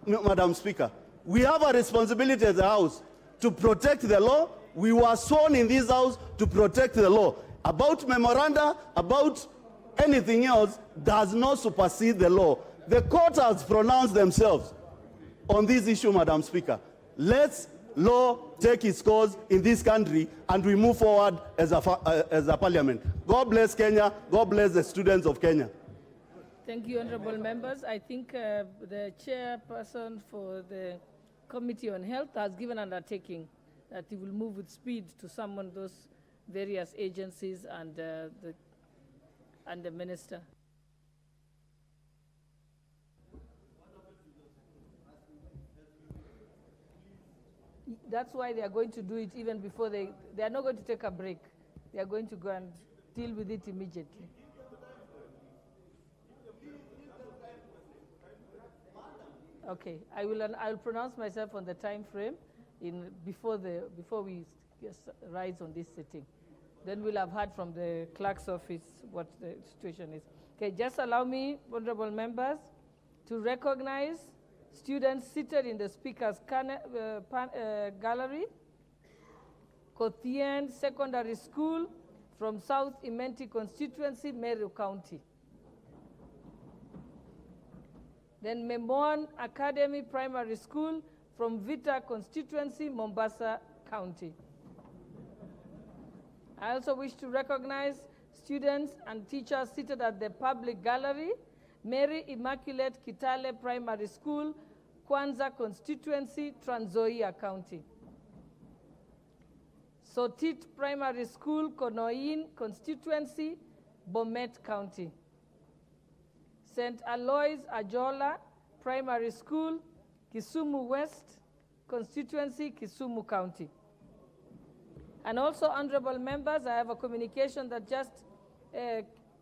Madam Speaker. We have a responsibility as a House to protect the law. We were sworn in this House to protect the law. About memoranda, about anything else, does not supersede the law. The court has pronounced themselves on this issue, Madam Speaker. Let's law take its course in this country, and we move forward as a Parliament. God bless Kenya. God bless the students of Kenya. Thank you, honorable members. I think the chairperson for the Committee on Health has given an undertaking that he will move with speed to summon those various agencies and the minister. That's why they are going to do it even before they are not going to take a break. They are going to go and deal with it immediately. Okay, I will pronounce myself on the time frame before we rise on this sitting. Then we'll have heard from the clerk's office what the situation is. Okay, just allow me, honorable members, to recognize students seated in the speaker's gallery. Kothien Secondary School from South Imenti constituency, Meru County. Then Memon Academy Primary School from Vita constituency, Mombasa County. I also wish to recognize students and teachers seated at the public gallery, Mary Immaculate Kitale Primary School, Kwanza constituency, Trans Nzoia County. Sotit Primary School, Konoin constituency, Bomet County. St. Aloys Ajola Primary School, Kisumu West constituency, Kisumu County. And also, honorable members, I have a communication that just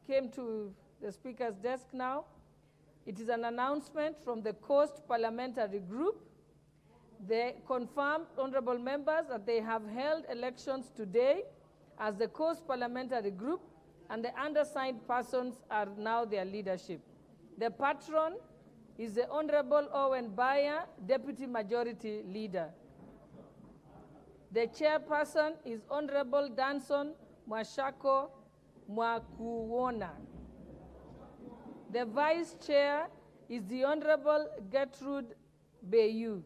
came to the Speaker's desk now. It is an announcement from the Coast Parliamentary Group. They confirmed, honorable members, that they have held elections today as the Coast Parliamentary Group, and the undersigned persons are now their leadership. The patron is the Honorable Owen Bayer, Deputy Majority Leader. The chairperson is Honorable Danson Mwashako Mwakuwona. The vice chair is the Honorable Gertrude Bayu.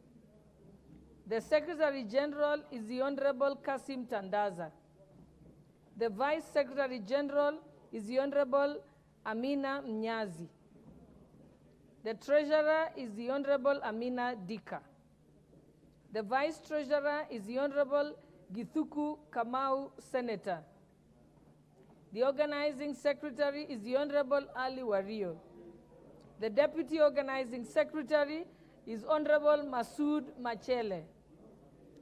The Secretary General is the Honorable Kasim Tandaza. The Vice Secretary General is the Honorable Amina Mnyazi. The Treasurer is the Honorable Amina Dika. The Vice Treasurer is the Honorable Githuku Kamau, Senator. The Organizing Secretary is the Honorable Ali Wario. The Deputy Organizing Secretary is Honorable Masood Machele.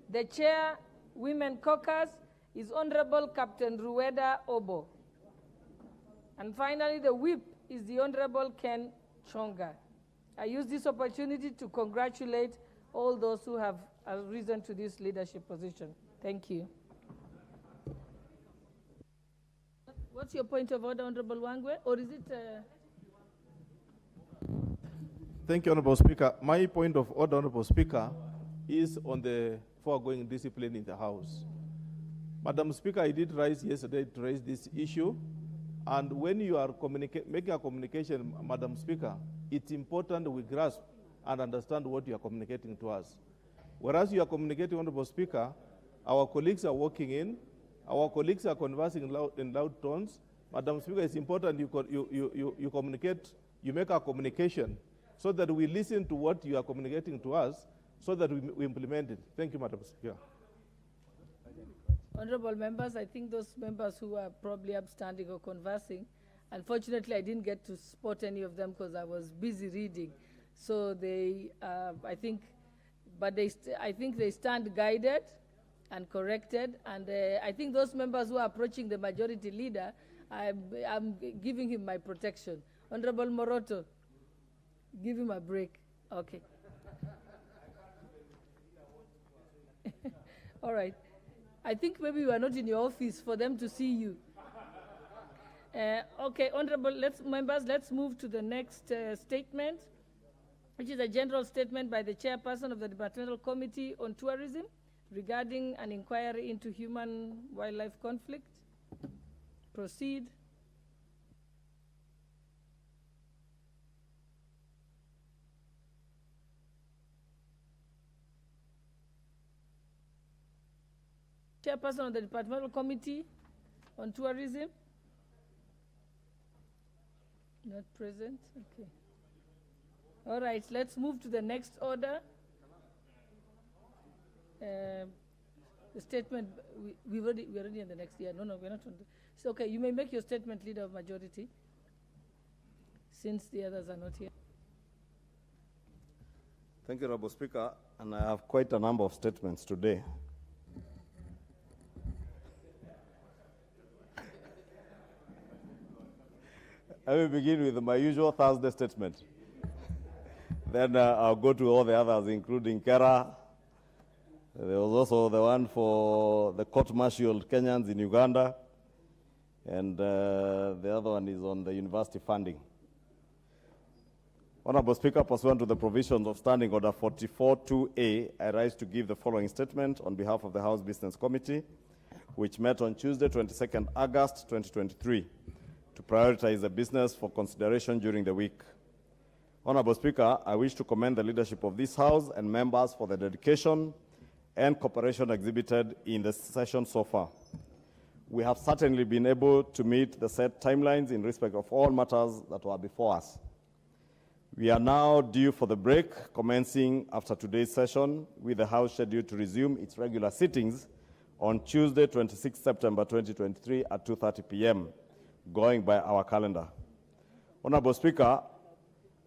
The Chair, Women Caucus, is Honorable Captain Rueda Obo. And finally, the Whip is the Honorable Ken Chonga. I use this opportunity to congratulate all those who have risen to this leadership position. Thank you. What's your point of order, Honorable Wangwe? Or is it... Thank you, Honorable Speaker. My point of order, Honorable Speaker, is on the foregoing discipline in the House. Madam Speaker, I did rise yesterday to raise this issue, and when you are making a communication, Madam Speaker, it's important we grasp and understand what you are communicating to us. Whereas you are communicating, Honorable Speaker, our colleagues are walking in, our colleagues are conversing in loud tones. Madam Speaker, it's important you communicate, you make a communication so that we listen to what you are communicating to us so that we implement it. Thank you, Madam Speaker. Honorable members, I think those members who are probably upstanding or conversing, unfortunately, I didn't get to spot any of them because I was busy reading. So they, I think they stand guided and corrected. And I think those members who are approaching the majority leader, I'm giving him my protection. Honorable Moroto, give him a break. Okay. All right. I think maybe you are not in your office for them to see you. Okay, honorable members, let's move to the next statement, which is a general statement by the chairperson of the Departmental Committee on Tourism regarding an inquiry into human-wildlife conflict. Proceed. Chairperson of the Departmental Committee on Tourism. Not present. Okay. All right, let's move to the next order. The statement, we're already in the next year. No, we're not on the, so okay, you may make your statement, Leader of Majority, since the others are not here. Thank you, Honorable Speaker, and I have quite a number of statements today. I will begin with my usual Thursday statement. Then I'll go to all the others, including Kera. There was also the one for the court-martialed Kenyans in Uganda. And the other one is on the university funding. Honorable Speaker, pursuant to the provisions of Standing Order 44-2A, I rise to give the following statement on behalf of the House Business Committee, which met on Tuesday, 22nd August 2023, to prioritize the business for consideration during the week. Honorable Speaker, I wish to commend the leadership of this House and members for the dedication and cooperation exhibited in the session so far. We have certainly been able to meet the set timelines in respect of all matters that were before us. We are now due for the break, commencing after today's session, with the House scheduled to resume its regular sittings on Tuesday, 26 September 2023 at 2:30 p.m., going by our calendar. Honorable Speaker,